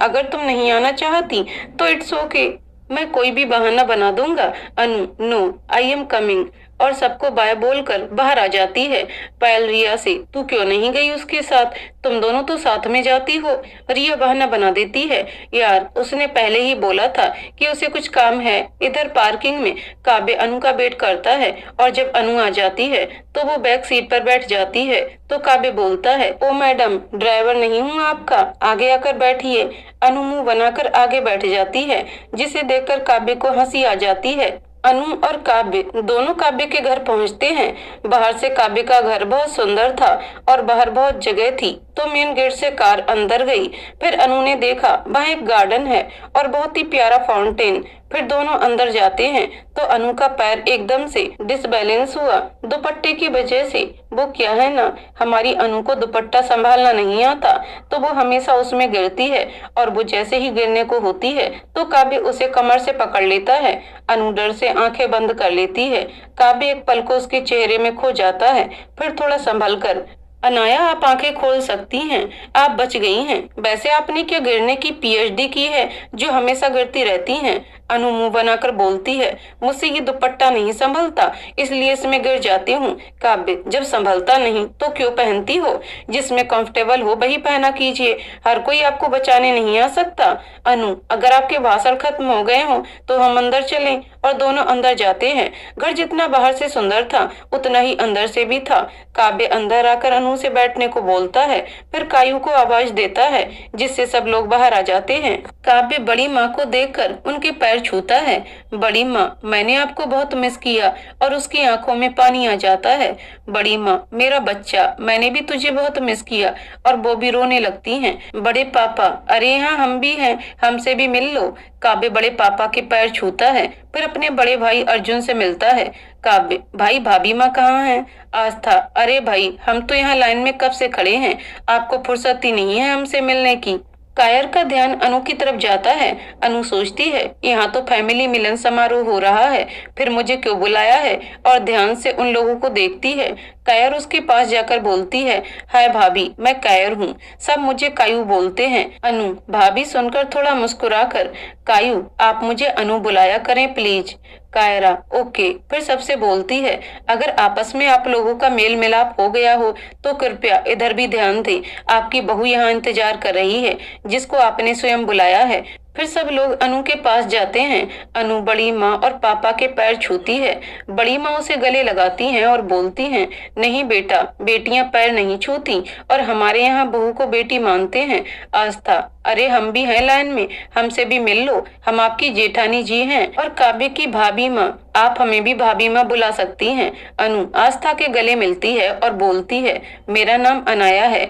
अगर तुम नहीं आना चाहती तो इट्स ओके, मैं कोई भी बहाना बना दूंगा। अनु, नो आई एम कमिंग। और सबको बाय बोलकर बाहर आ जाती है। पायल रिया से, तू क्यों नहीं गई उसके साथ, तुम दोनों तो साथ में जाती हो। रिया बहाना बना देती है, यार उसने पहले ही बोला था कि उसे कुछ काम है। इधर पार्किंग में काव्य अनु का वेट करता है और जब अनु आ जाती है तो वो बैक सीट पर बैठ जाती है तो काव्य बोलता है, ओ मैडम ड्राइवर नहीं हूँ आपका, आगे आकर बैठिए। अनु मुंह बनाकर आगे बैठ जाती है, जिसे देखकर काव्य को हंसी आ जाती है। अनु और काव्य दोनों काव्य के घर पहुंचते हैं। बाहर से काव्य का घर बहुत सुंदर था और बाहर बहुत जगह थी, तो मेन गेट से कार अंदर गई। फिर अनु ने देखा वहाँ एक गार्डन है और बहुत ही प्यारा फाउंटेन। फिर दोनों अंदर जाते हैं तो अनु का पैर एकदम से डिसबैलेंस हुआ दुपट्टे की वजह से। वो क्या है ना, हमारी अनु को दुपट्टा संभालना नहीं आता तो वो हमेशा उसमें गिरती है और वो जैसे ही गिरने को होती है तो काव्य उसे कमर से पकड़ लेता है। अनु डर से आंखें बंद कर लेती है। काव्य एक पल को उसके चेहरे में खो जाता है। फिर थोड़ा संभल कर, अनाया आप आंखें खोल सकती हैं, आप बच गई हैं। वैसे आपने क्या गिरने की पीएचडी की है जो हमेशा गिरती रहती हैं? अनु मुंह बनाकर बोलती है, मुझसे ये दुपट्टा नहीं संभलता इसलिए इसमें गिर जाती हूँ। काव्य, जब संभलता नहीं तो क्यों पहनती हो? जिसमें कंफर्टेबल हो वही पहना कीजिए, हर कोई आपको बचाने नहीं आ सकता। अनु, अगर आपके भाषण खत्म हो गए हो तो हम अंदर चलें। और दोनों अंदर जाते हैं। घर जितना बाहर से सुंदर था उतना ही अंदर से भी था। काव्य अंदर आकर अनु से बैठने को बोलता है, फिर कायू को आवाज देता है जिससे सब लोग बाहर आ जाते हैं। काव्य बड़ी माँ को देखकर उनके पैर छूता है। बड़ी माँ, मैंने आपको बहुत मिस किया। और उसकी आंखों में पानी आ जाता है। बड़ी माँ, मेरा बच्चा, मैंने भी तुझे बहुत मिस किया। और वो भी रोने लगती हैं। बड़े पापा, अरे यहाँ हम भी हैं, हमसे भी मिल लो। काव्य बड़े पापा के पैर छूता है, फिर अपने बड़े भाई अर्जुन से मिलता है। काव्य, भाई भाभी माँ कहाँ हैं? आस्था, अरे भाई हम तो यहाँ लाइन में कब से खड़े हैं, आपको फुर्सत ही नहीं है हमसे मिलने की। कायर का ध्यान अनु की तरफ जाता है। अनु सोचती है, यहाँ तो फैमिली मिलन समारोह हो रहा है, फिर मुझे क्यों बुलाया है? और ध्यान से उन लोगों को देखती है। कायर उसके पास जाकर बोलती है, हाय भाभी, मैं कायर हूँ, सब मुझे कायू बोलते हैं। अनु, भाभी सुनकर थोड़ा मुस्कुराकर, कायू आप मुझे अनु बुलाया करें प्लीज। कायरा, ओके। फिर सबसे बोलती है, अगर आपस में आप लोगों का मेल मिलाप हो गया हो तो कृपया इधर भी ध्यान दें, आपकी बहू यहाँ इंतजार कर रही है जिसको आपने स्वयं बुलाया है। फिर सब लोग अनु के पास जाते हैं। अनु बड़ी माँ और पापा के पैर छूती है। बड़ी माँ उसे गले लगाती हैं और बोलती हैं, नहीं बेटा, बेटियां पैर नहीं छूती और हमारे यहाँ बहू को बेटी मानते हैं। आस्था, अरे हम भी हैं लाइन में, हमसे भी मिल लो, हम आपकी जेठानी जी हैं। और काव्य की भाभी माँ, आप हमें भी भाभी माँ बुला सकती हैं। अनु आस्था के गले मिलती है और बोलती है, मेरा नाम अनाया है,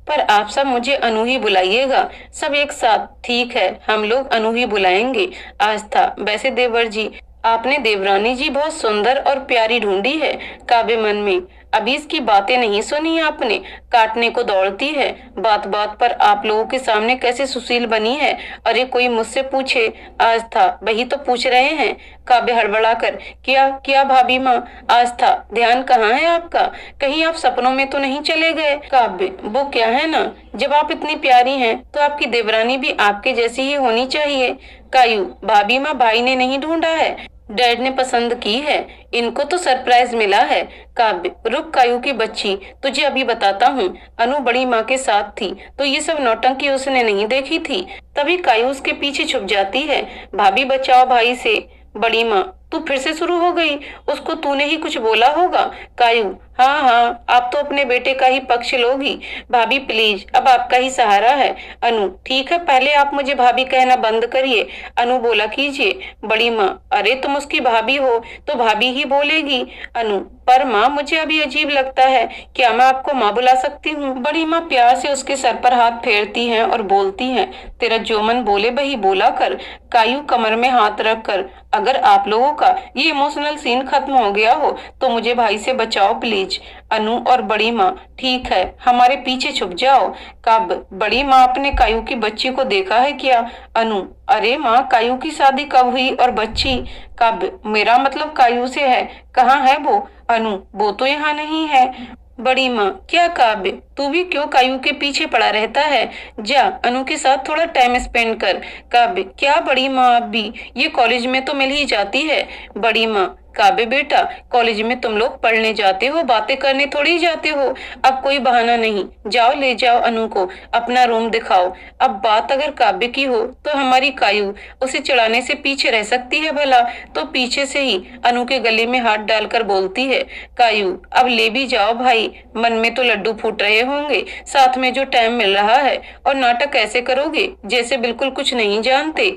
पर आप सब मुझे अनु ही बुलाइएगा। सब एक साथ, ठीक है, हम लोग अनु ही बुलाएंगे। आस्था, वैसे देवर जी, आपने देवरानी जी बहुत सुंदर और प्यारी ढूंढी है। काव्य मन में, अभी इसकी बातें नहीं सुनी आपने, काटने को दौड़ती है। बात बात पर आप लोगों के सामने कैसे सुशील बनी है। अरे कोई मुझसे पूछे। आस्था, वही तो पूछ रहे हैं। काव्य हड़बड़ा कर, क्या क्या भाभी माँ? आस्था, ध्यान कहाँ है आपका? कहीं आप सपनों में तो नहीं चले गए? काव्य, वो क्या है ना, जब आप इतनी प्यारी हैं तो आपकी देवरानी भी आपके जैसी ही होनी चाहिए। कायू, भाभी माँ, भाई ने नहीं ढूंढा है, डैड ने पसंद की है, इनको तो सरप्राइज मिला है। काव्य, रुक कायू की बच्ची, तुझे अभी बताता हूँ। अनु बड़ी माँ के साथ थी तो ये सब नौटंकी उसने नहीं देखी थी। तभी कायू उसके पीछे छुप जाती है। भाभी बचाओ भाई से। बड़ी माँ, तू फिर से शुरू हो गई, उसको तूने ही कुछ बोला होगा। कायू, हाँ हाँ, आप तो अपने बेटे का ही पक्ष लोगी। भाभी प्लीज, अब आपका ही सहारा है। अनु, ठीक है, पहले आप मुझे भाभी कहना बंद करिए, अनु बोला कीजिए। बड़ी माँ, अरे तुम उसकी भाभी हो तो भाभी ही बोलेगी। अनु, पर माँ मुझे अभी अजीब लगता है, क्या मैं आपको माँ बुला सकती हूँ? बड़ी माँ प्यार से उसके सर पर हाथ फेरती हैं और बोलती हैं, तेरा जो मन बोले वही बोला कर। कायू कमर में हाथ रख कर, अगर आप लोगों का ये इमोशनल सीन खत्म हो गया हो तो मुझे भाई से बचाओ प्लीज। अनु और बड़ी माँ, ठीक है, हमारे पीछे छुप जाओ। कब? बड़ी माँ, अपने कायू की बच्ची को देखा है क्या? अनु, अरे माँ, कायू की शादी कब हुई और बच्ची? कब? मेरा मतलब कायू से है, कहाँ है वो? अनु, वो तो यहाँ नहीं है। बड़ी माँ, क्या काव्य, तू भी क्यों कायू के पीछे पड़ा रहता है? जा अनु के साथ थोड़ा टाइम स्पेंड कर। काव्य, क्या बड़ी माँ, अब भी ये कॉलेज में तो मिल ही जाती है। बड़ी माँ, काव्य बेटा, कॉलेज में तुम लोग पढ़ने जाते हो, बातें करने थोड़ी जाते हो। अब कोई बहाना नहीं, जाओ ले जाओ अनु को, अपना रूम दिखाओ। अब बात अगर काव्य की हो तो हमारी कायू उसे चढ़ाने से पीछे रह सकती है भला? तो पीछे से ही अनु के गले में हाथ डालकर बोलती है, कायू अब ले भी जाओ भाई। मन में तो लड्डू फूट रहे होंगे, साथ में जो टाइम मिल रहा है, और नाटक ऐसे करोगे जैसे बिल्कुल कुछ नहीं जानते।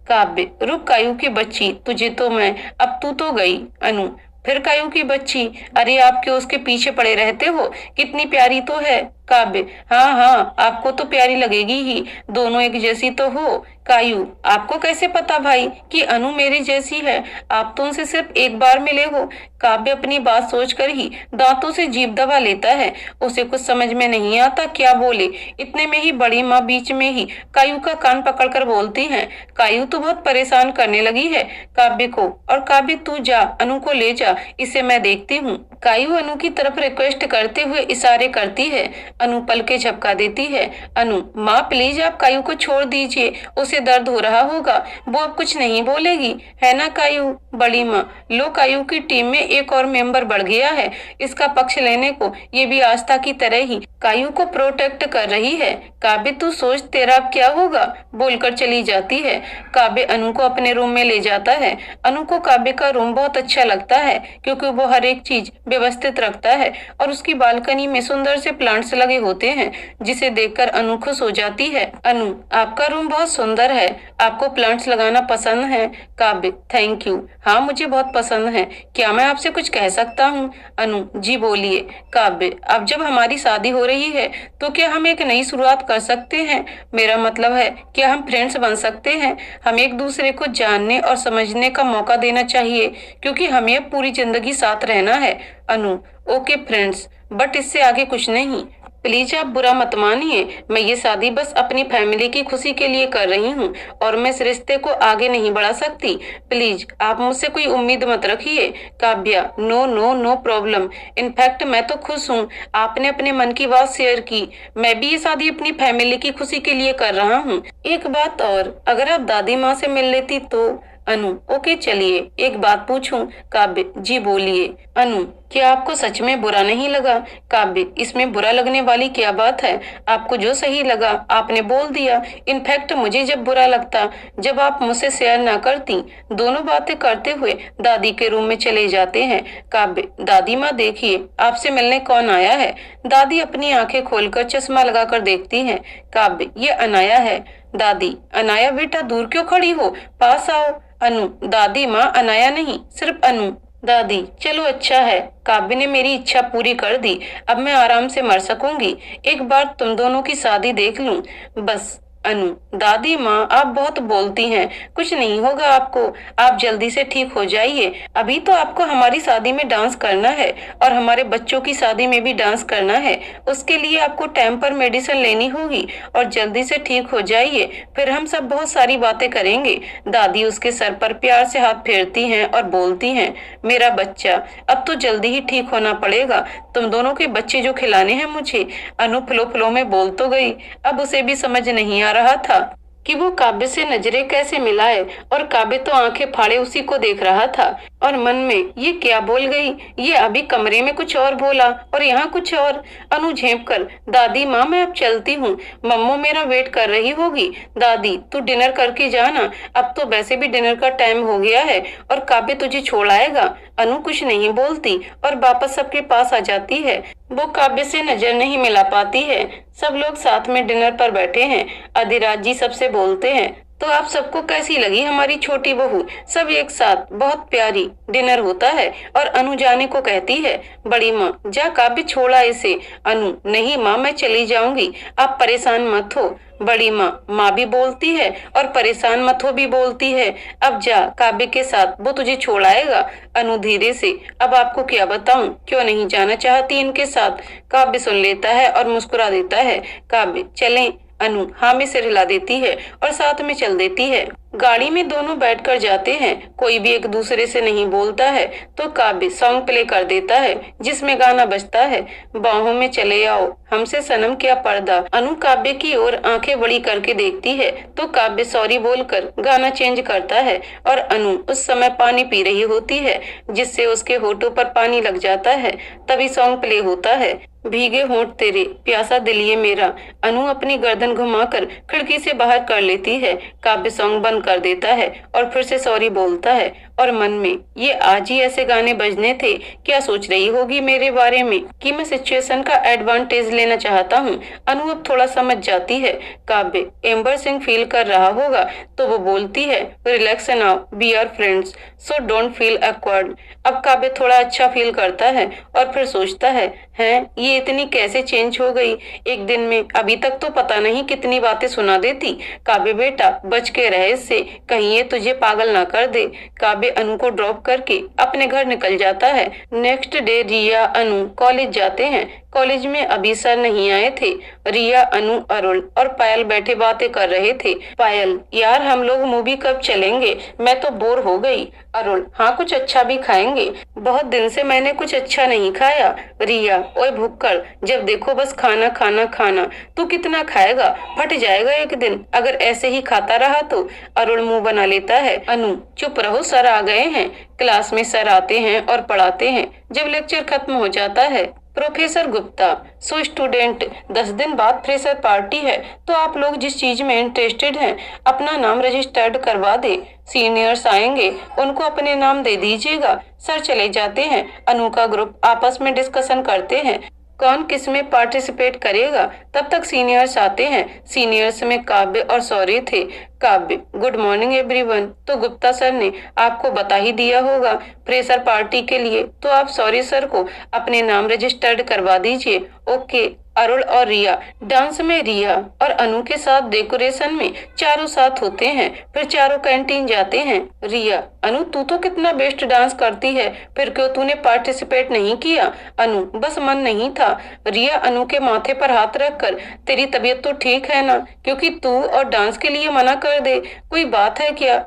काव्य, रुक कायू की बच्ची, तुझे तो मैं, अब तू तो गई। अनु, फिर कायू की बच्ची, अरे आप क्यों उसके पीछे पड़े रहते हो, कितनी प्यारी तो है। काव्य, हाँ हाँ आपको तो प्यारी लगेगी ही, दोनों एक जैसी तो हो। कायू, आपको कैसे पता भाई कि अनु मेरी जैसी है, आप तो उनसे सिर्फ एक बार मिले हो। काव्य अपनी बात सोचकर ही दांतों से जीभ दबा लेता है, उसे कुछ समझ में नहीं आता क्या बोले। इतने में ही बड़ी माँ बीच में ही कायू का कान पकड़कर बोलती है, कायू तो बहुत परेशान करने लगी है काव्य को, और काव्य तू जा अनु को ले जा, इसे मैं देखती हूँ। कायू अनु की तरफ रिक्वेस्ट करते हुए इशारे करती है, अनु पल के झपका देती है। अनु, माँ प्लीज आप कायू को छोड़ दीजिए, उसे दर्द हो रहा होगा, वो अब कुछ नहीं बोलेगी, है ना कायू? बड़ी माँ, लो कायू की टीम में एक और मेंबर बढ़ गया है, इसका पक्ष लेने को ये भी आस्था की तरह ही कायू को प्रोटेक्ट कर रही है। काव्य तू सोच तेरा अब क्या होगा, बोलकर चली जाती है। काव्य अनु को अपने रूम में ले जाता है। अनु को काव्य का रूम बहुत अच्छा लगता है क्योंकि वो हर एक चीज व्यवस्थित रखता है, और उसकी बालकनी में सुंदर से प्लांट्स लगे होते हैं जिसे देखकर अनु खुश हो जाती है। अनु, आपका रूम बहुत सुंदर है, आपको प्लांट्स लगाना पसंद है? काव्य, थैंक यू, हाँ मुझे बहुत पसंद है, क्या मैं आपसे कुछ कह सकता हूँ? अनु, जी बोलिए। काव्य, अब जब हमारी शादी हो रही है तो क्या हम एक नई शुरुआत कर सकते हैं? मेरा मतलब है क्या हम फ्रेंड्स बन सकते हैं? हम एक दूसरे को जानने और समझने का मौका देना चाहिए क्योंकि हमें अब पूरी जिंदगी साथ रहना है। अनु, ओके फ्रेंड्स, बट इससे आगे कुछ नहीं। प्लीज आप बुरा मत मानिए, मैं ये शादी बस अपनी फैमिली की खुशी के लिए कर रही हूँ और मैं इस रिश्ते को आगे नहीं बढ़ा सकती। प्लीज आप मुझसे कोई उम्मीद मत रखिए। Kavya, no no no problem, in fact मैं तो खुश हूँ आपने अपने मन की बात शेयर की। मैं भी ये शादी अपनी फैमिली की खुशी के लिए कर रहा हूँ। एक बात और, अगर आप दादी माँ से मिल लेती तो? अनु, ओके चलिए, एक बात पूछूं? काव्य, जी बोलिए। अनु, क्या आपको सच में बुरा नहीं लगा? काव्य, इसमें बुरा लगने वाली क्या बात है, आपको जो सही लगा आपने बोल दिया। इनफैक्ट मुझे जब बुरा लगता जब आप मुझसे शेयर ना करती। दोनों बातें करते हुए दादी के रूम में चले जाते हैं। काव्य, दादी माँ देखिए आपसे मिलने कौन आया है। दादी अपनी आंखें खोलकर चश्मा लगाकर देखती हैं। काव्य, ये अनाया है। दादी, अनाया बेटा दूर क्यों खड़ी हो, पास आओ। अनु, दादी माँ अनाया नहीं, सिर्फ अनु। दादी, चलो अच्छा है, काव्य ने मेरी इच्छा पूरी कर दी, अब मैं आराम से मर सकूंगी। एक बार तुम दोनों की शादी देख लूं बस। अनु, दादी माँ आप बहुत बोलती हैं, कुछ नहीं होगा आपको, आप जल्दी से ठीक हो जाइए। अभी तो आपको हमारी शादी में डांस करना है और हमारे बच्चों की शादी में भी डांस करना है। उसके लिए आपको टाइम पर मेडिसिन लेनी होगी और जल्दी से ठीक हो जाइए, फिर हम सब बहुत सारी बातें करेंगे। दादी उसके सर पर प्यार से हाथ फेरती हैं और बोलती हैं, मेरा बच्चा अब तो जल्दी ही ठीक होना पड़ेगा, तुम दोनों के बच्चे जो खिलाने हैं मुझे। अनु फलो फलो में बोल तो गई, अब उसे भी समझ नहीं आ रहा था कि वो काव्य से नजरें कैसे मिलाए, और काव्य तो आंखें फाड़े उसी को देख रहा था और मन में ये क्या बोल गई, ये अभी कमरे में कुछ और बोला और यहाँ कुछ और। अनु झेप कर, दादी माँ मैं अब चलती हूँ, मम्मो मेरा वेट कर रही होगी। दादी, तू डिनर करके जाना, अब तो वैसे भी डिनर का टाइम हो गया है और काव्य तुझे छोड़ आएगा। अनु कुछ नहीं बोलती और वापस सबके पास आ जाती है। वो काव्य से नजर नहीं मिला पाती है। सब लोग साथ में डिनर पर बैठे हैं। अधिराज जी सबसे बोलते हैं, तो आप सबको कैसी लगी हमारी छोटी बहू? सब एक साथ, बहुत प्यारी। डिनर होता है और अनु जाने को कहती है। बड़ी माँ, जा काव्य छोड़ा इसे। अनु, नहीं माँ मैं चली जाऊंगी, आप परेशान मत हो। बड़ी माँ, माँ भी बोलती है और परेशान मत हो भी बोलती है। अब जा काव्य के साथ, वो तुझे छोड़ आएगा। अनु धीरे से, अब आपको क्या बताऊं, क्यों नहीं जाना चाहती इनके साथ? काव्य सुन लेता है और मुस्कुरा देता है। काव्य, चलें? अनु हाँ में सिर हिला देती है और साथ में चल देती है। गाड़ी में दोनों बैठकर जाते हैं, कोई भी एक दूसरे से नहीं बोलता है, तो काव्य सॉन्ग प्ले कर देता है जिसमें गाना बजता है, बाहों में चले आओ हमसे सनम क्या पर्दा। अनु काव्य की ओर आंखें बड़ी करके देखती है तो काव्य सॉरी बोलकर गाना चेंज करता है और अनु उस समय पानी पी रही होती है जिससे उसके होठों पर पानी लग जाता है। तभी सॉन्ग प्ले होता है, भीगे होंठ तेरे प्यासा दिल ये मेरा। अनु अपनी गर्दन घुमाकर खिड़की से बाहर कर लेती है, काव्य सॉन्ग बंद कर देता है और फिर से सॉरी बोलता है और मन में ये आज ही ऐसे गाने बजने थे, क्या सोच रही होगी मेरे बारे में कि मैं सिचुएशन का एडवांटेज लेना चाहता हूँ। अनु अब थोड़ा समझ जाती है, काव्य एम्बैरेसिंग फील कर रहा होगा तो वो बोलती है relax now we are friends so don't feel awkward। अब काव्य थोड़ा अच्छा फील करता है और फिर सोचता है ये इतनी कैसे चेंज हो गई एक दिन में, अभी तक तो पता नहीं कितनी बातें सुना देती। काव्य बेटा बच के रहे इससे, कहीं ये तुझे पागल ना कर दे। काव्य अनु को ड्रॉप करके अपने घर निकल जाता है। नेक्स्ट डे रिया अनु कॉलेज जाते हैं। कॉलेज में अभी सर नहीं आए थे। रिया अनु अरुण और पायल बैठे बातें कर रहे थे। पायल यार हम लोग मूवी कब चलेंगे, मैं तो बोर हो गई। अरुण हाँ कुछ अच्छा भी खाएंगे, बहुत दिन से मैंने कुछ अच्छा नहीं खाया। रिया ओए भुक्कड़ जब देखो बस खाना खाना खाना, तू कितना खाएगा, फट जाएगा एक दिन अगर ऐसे ही खाता रहा तो। अरुण मुंह बना लेता है। अनु चुप रहो सर आ गए हैं। क्लास में सर आते हैं और पढ़ाते हैं। जब लेक्चर खत्म हो जाता है प्रोफेसर गुप्ता सो स्टूडेंट 10 दिन बाद फ्रेशर पार्टी है तो आप लोग जिस चीज में इंटरेस्टेड हैं अपना नाम रजिस्टर्ड करवा दे। सीनियर्स आएंगे उनको अपने नाम दे दीजिएगा। सर चले जाते हैं। अनु का ग्रुप आपस में डिस्कशन करते हैं कौन किस में पार्टिसिपेट करेगा। तब तक सीनियर्स आते हैं। सीनियर्स में काव्य और सौर्य थे। काव्य गुड मॉर्निंग एवरीवन, तो गुप्ता सर ने आपको बता ही दिया होगा फ्रेशर पार्टी के लिए, तो आप सौर्य सर को अपने नाम रजिस्टर्ड करवा दीजिए। ओके। अरुण और रिया डांस में रिया और अनु के साथ डेकोरेशन में चारों साथ होते हैं। फिर चारों कैंटीन जाते हैं। रिया अनु तू तो कितना बेस्ट डांस करती है, फिर क्यों तूने पार्टिसिपेट नहीं किया। अनु बस मन नहीं था। रिया अनु के माथे पर हाथ रखकर तेरी तबीयत तो ठीक है ना, क्योंकि तू और डांस के लिए मना कर दे, कोई बात है क्या।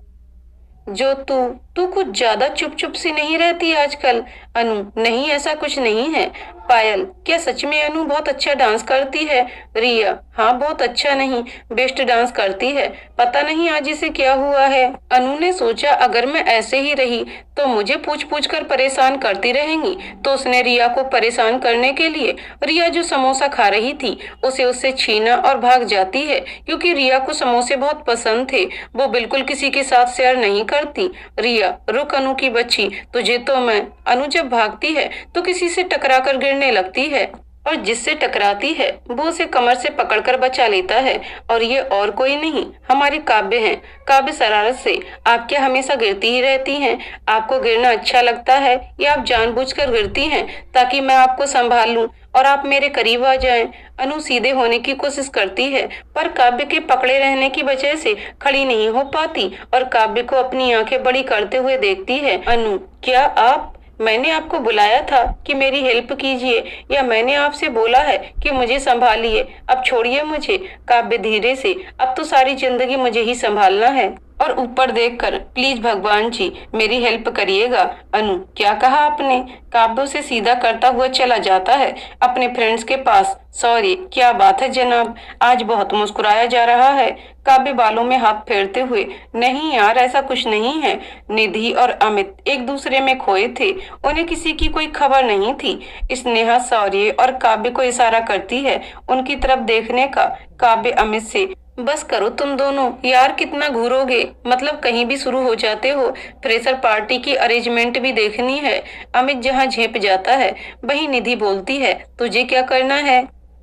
जो तू कुछ ज्यादा चुप चुप सी नहीं रहती आजकल। अनु नहीं ऐसा कुछ नहीं है। पायल क्या सच में अनु बहुत अच्छा डांस करती है। रिया हाँ बहुत अच्छा नहीं बेस्ट डांस करती है, पता नहीं आज इसे क्या हुआ है। अनु ने सोचा अगर मैं ऐसे ही रही तो मुझे पूछ पूछ कर परेशान करती रहेंगी, तो उसने रिया को परेशान करने के लिए रिया जो समोसा खा रही थी उसे उससे छीना और भाग जाती है, क्योंकि रिया को समोसे बहुत पसंद थे। वो बिल्कुल किसी के साथ शेयर नहीं करती। रिया रुक अनु की बच्ची, तुझे तो मैं। अनु जब भागती है तो किसी से टकरा कर गिरने लगती है और जिससे टकराती है वो उसे कमर से पकड़कर बचा लेता है, और ये और कोई नहीं हमारी काव्य है। काव्य शरारत से आप क्या हमेशा गिरती ही रहती हैं? आपको गिरना अच्छा लगता है या आप जानबूझकर गिरती हैं ताकि मैं आपको संभाल लूं और आप मेरे करीब आ जाएं। अनु सीधे होने की कोशिश करती है पर काव्य के पकड़े रहने की वजह से खड़ी नहीं हो पाती और काव्य को अपनी आंखें बड़ी करते हुए देखती है। अनु क्या आप, मैंने आपको बुलाया था कि मेरी हेल्प कीजिए या मैंने आपसे बोला है कि मुझे संभालिए, अब छोड़िए मुझे। काव्य धीरे से, अब तो सारी जिंदगी मुझे ही संभालना है और ऊपर देखकर प्लीज भगवान जी मेरी हेल्प करिएगा। अनु क्या कहा आपने। काव्य से सीधा करता हुआ चला जाता है अपने फ्रेंड्स के पास। सॉरी क्या बात है जनाब, आज बहुत मुस्कुराया जा रहा है। काव्य बालों में हाथ फेरते हुए नहीं यार ऐसा कुछ नहीं है। निधि और अमित एक दूसरे में खोए थे, उन्हें किसी की कोई खबर नहीं थी। स्नेहा सौर्य और काव्य को इशारा करती है उनकी तरफ देखने का। काव्य अमित से बस करो तुम दोनों यार, कितना घूरोगे, मतलब कहीं भी शुरू हो जाते हो। फ्रेशर पार्टी की अरेंजमेंट भी देखनी है। अमित जहाँ झेप जाता है वहीं निधि बोलती है तुझे क्या करना है,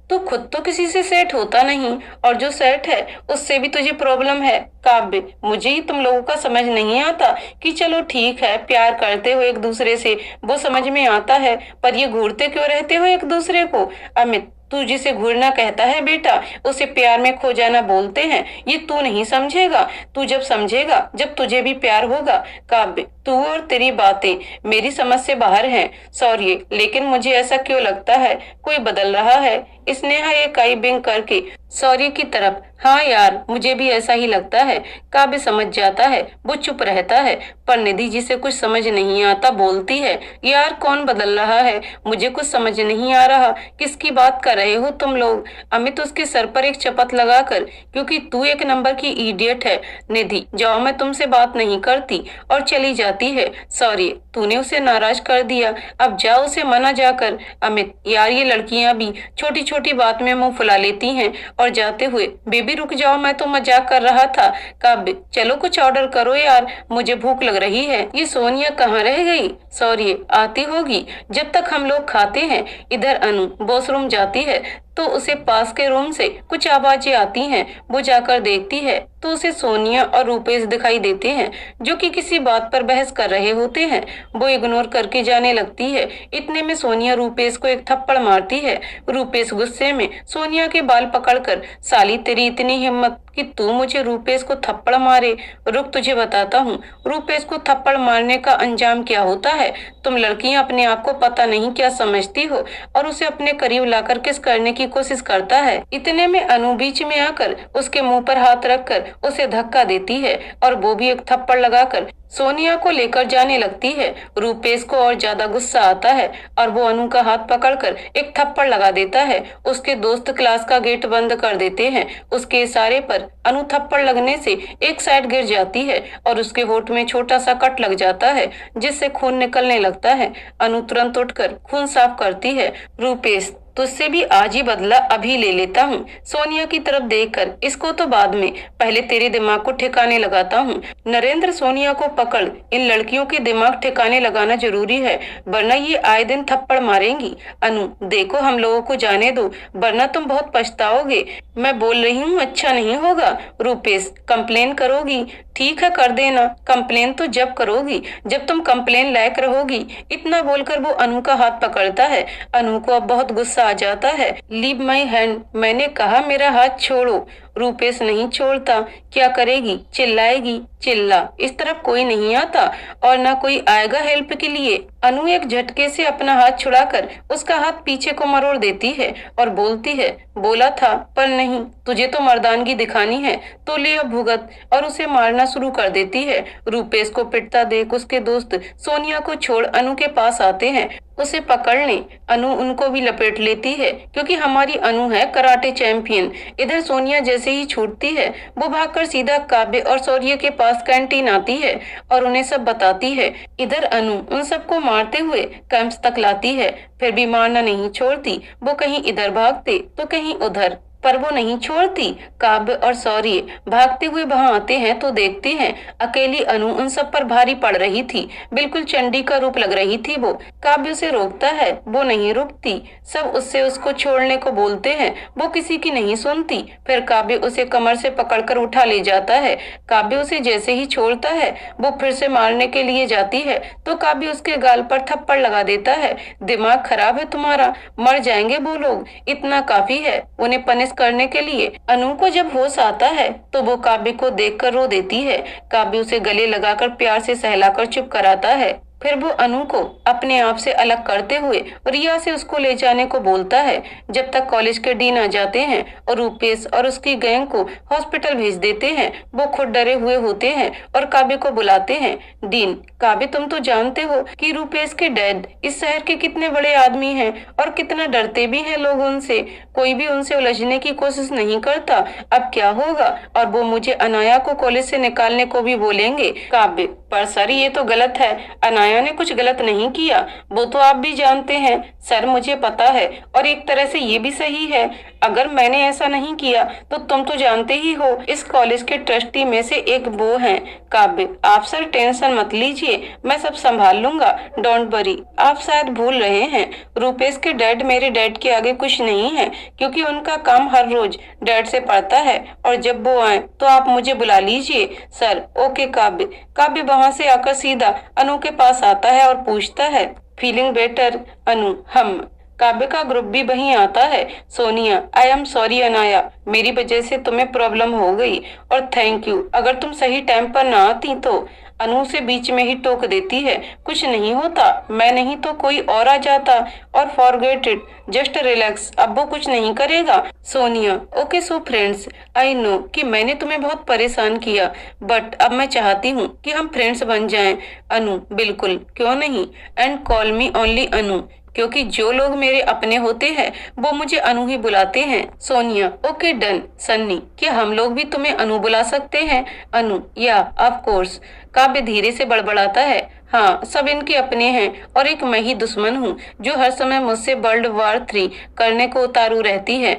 तो खुद तो किसी से सेट होता नहीं और जो सेट है उससे भी तुझे प्रॉब्लम है। काव्य मुझे ही तुम लोगों का समझ नहीं आता कि चलो ठीक है प्यार करते हो एक दूसरे से वो समझ में आता है, पर ये घूरते क्यों रहते हो एक दूसरे को। अमित तू जिसे घूरना कहता है बेटा उसे प्यार में खो जाना बोलते हैं, ये तू नहीं समझेगा। तू जब समझेगा जब तुझे भी प्यार होगा। काव्य तू और तेरी बातें मेरी समझ से बाहर हैं। सॉरी लेकिन मुझे ऐसा क्यों लगता है कोई बदल रहा है। स्नेहा एक आई बिंग करके सॉरी की तरफ, हाँ यार मुझे भी ऐसा ही लगता है। काव्य समझ जाता है, वो चुप रहता है, पर निधि जिसे कुछ समझ नहीं आता बोलती है, यार कौन बदल रहा है, मुझे कुछ समझ नहीं आ रहा, किसकी बात कर रहे हो तुम लोग। अमित उसके सर पर एक चपत लगाकर, क्योंकि तू एक नंबर की इडियट है। निधि जाओ, मैं तुमसे बात नहीं करती, और चली जाती है। सॉरी, तूने उसे नाराज कर दिया, अब जाओ उसे मना जाकर। अमित, यार ये लड़कियां भी छोटी छोटी बात में मुंह फुला लेती हैं। और जाते हुए, बेबी रुक जाओ, मैं तो मजाक कर रहा था। काव्य, चलो कुछ ऑर्डर करो यार, मुझे भूख लग रही है। ये सोनिया कहाँ रह गई? सॉरी, आती होगी जब तक हम लोग खाते हैं। इधर अनु वॉशरूम जाती है तो उसे पास के रूम से कुछ आवाजें आती हैं। वो जाकर देखती है तो उसे सोनिया और रूपेश दिखाई देते हैं, जो कि किसी बात पर बहस कर रहे होते हैं। वो इग्नोर करके जाने लगती है। इतने में सोनिया रूपेश को एक थप्पड़ मारती है। रूपेश गुस्से में सोनिया के बाल पकड़कर, साली तेरी इतनी हिम्मत कि तू मुझे रूपेश को थप्पड़ मारे, रुक तुझे बताता हूँ रूपेश को थप्पड़ मारने का अंजाम क्या होता है। तुम लड़कियां अपने आप को पता नहीं क्या समझती हो। और उसे अपने करीब लाकर किस करने की कोशिश करता है। इतने में अनु बीच में आकर उसके मुंह पर हाथ रखकर उसे धक्का देती है, और वो भी एक थप्पड़ लगाकर सोनिया को लेकर जाने लगती है। रूपेश को और ज्यादा गुस्सा आता है और वो अनु का हाथ पकड़कर एक थप्पड़ लगा देता है। उसके दोस्त क्लास का गेट बंद कर देते हैं। उसके इशारे पर अनु थप्पड़ लगने से एक साइड गिर जाती है और उसके होठ में छोटा सा कट लग जाता है, जिससे खून निकलने लगता है। अनु तुरंत उठकर खून साफ करती है। रूपेश, तुझसे भी आज ही बदला अभी ले लेता हूँ। सोनिया की तरफ देखकर, इसको तो बाद में, पहले तेरे दिमाग को ठिकाने लगाता हूँ। नरेंद्र, सोनिया को पकड़, इन लड़कियों के दिमाग ठिकाने लगाना जरूरी है, वरना ये आए दिन थप्पड़ मारेंगी। अनु, देखो हम लोगों को जाने दो, वरना तुम बहुत पछताओगे। मैं बोल रही हूँ, अच्छा नहीं होगा। रूपेश, कंप्लेन करोगी? ठीक है, कर देना। कंप्लेन तो जब करोगी जब तुम कंप्लेन लायक रहोगी। इतना बोलकर वो अनु का हाथ पकड़ता है। अनु को अब बहुत गुस्सा आ जाता है। लीव माई हैंड, मैंने कहा मेरा हाथ छोड़ो। रूपेश नहीं छोड़ता। क्या करेगी? चिल्लाएगी। चिल्ला, इस तरफ कोई नहीं आता और न कोई आएगा हेल्प के लिए। अनु एक झटके से अपना हाथ छुड़ाकर उसका हाथ पीछे को मरोड़ देती है और बोलती है, बोला था पर नहीं, तुझे तो मर्दानगी दिखानी है तो ले अब भुगत, और उसे मारना शुरू कर देती है। रूपेश को पिटता देख उसके दोस्त सोनिया को छोड़ अनु के पास आते हैं उसे पकड़ने। अनु उनको भी लपेट लेती है, क्योंकि हमारी अनु है कराटे चैंपियन। इधर सोनिया जैसे ही छूटती है, वो भागकर सीधा काव्य और शौर्य के पास कैंटीन आती है और उन्हें सब बताती है। इधर अनु उन सबको मारते हुए कैंप्स तक लाती है, फिर भी मारना नहीं छोड़ती। वो कहीं इधर भागते तो कहीं उधर, पर वो नहीं छोड़ती। काव्य और शौर्य भागते हुए वहां आते हैं तो देखते हैं अकेली अनु उन सब पर भारी पड़ रही थी। बिल्कुल चंडी का रूप लग रही थी वो। काव्य उसे रोकता है, वो नहीं रुकती। सब उससे उसको छोड़ने को बोलते हैं, वो किसी की नहीं सुनती। फिर काव्य उसे कमर से पकड़कर उठा ले जाता है। काव्य उसे जैसे ही छोड़ता है, वो फिर से मारने के लिए जाती है तो काव्य उसके गाल पर थप्पड़ लगा देता है। दिमाग खराब है तुम्हारा, मर जाएंगे वो लोग, इतना काफी है उन्हें पनिश करने के लिए। अनु को जब होश आता है तो वो काव्य को देखकर रो देती है। काव्य उसे गले लगाकर प्यार से सहलाकर चुप कराता है। फिर वो अनु को अपने आप से अलग करते हुए रिया से उसको ले जाने को बोलता है, जब तक कॉलेज के डीन आ जाते हैं और रूपेश और उसकी गैंग को हॉस्पिटल भेज देते हैं। वो खुद डरे हुए होते हैं और काव्य को बुलाते हैं। डीन, काव्य तुम तो जानते हो कि रूपेश के डैड इस शहर के कितने बड़े आदमी हैं और कितना डरते भी हैं लोग उनसे। कोई भी उनसे उलझने की कोशिश नहीं करता। अब क्या होगा? और वो मुझे अनाया को कॉलेज से निकालने को भी बोलेंगे। काव्य, पर सर ये तो गलत है, अनाया ने कुछ गलत नहीं किया, वो तो आप भी जानते हैं। सर मुझे पता है, और एक तरह से ये भी सही है। अगर मैंने ऐसा नहीं किया तो तुम तो जानते ही हो इस कॉलेज के ट्रस्टी में से एक वो हैं। काव्य, आप सर टेंशन मत लीजिए, मैं सब संभाल लूंगा, डोंट वरी। आप शायद भूल रहे हैं, रूपेश के डैड मेरे डैड के आगे कुछ नहीं है, क्योंकि उनका काम हर रोज डैड से पड़ता है, और जब वो आए तो आप मुझे बुला लीजिए। सर ओके काव्य। काव्य वहां से आकर सीधा अनु के पास आता है और पूछता है, फीलिंग बेटर अनु? हम। काव्य का ग्रुप भी वहीं आता है। Sonia, I am sorry Anaya, मेरी वजह से तुम्हें प्रॉब्लम हो गई, और थैंक यू, अगर तुम सही टाइम पर ना आती तो। अनु से बीच में ही टोक देती है, कुछ नहीं होता, मैं नहीं तो कोई और आ जाता। और फॉरगेट इट, जस्ट रिलैक्स, अब वो कुछ नहीं करेगा। Sonia, okay so friends, I know कि मैंने तुम्हें बहुत परेशान किया, बट अब मैं चाहती हूँ कि हम फ्रेंड्स बन जाएं। अनु, बिल्कुल, क्यों नहीं, एंड कॉल मी ओनली अनु, क्योंकि जो लोग मेरे अपने होते हैं वो मुझे अनु ही बुलाते हैं। Sonia, okay done. सन्नी, क्या हम लोग भी तुम्हें अनु बुला सकते हैं? अनु, या ऑफ कोर्स। काव्य धीरे से बड़बड़ाता है, हाँ, सब इनके अपने हैं और एक मैं ही दुश्मन हूँ जो हर समय मुझसे वर्ल्ड वॉर 3 करने को उतारू रहती है।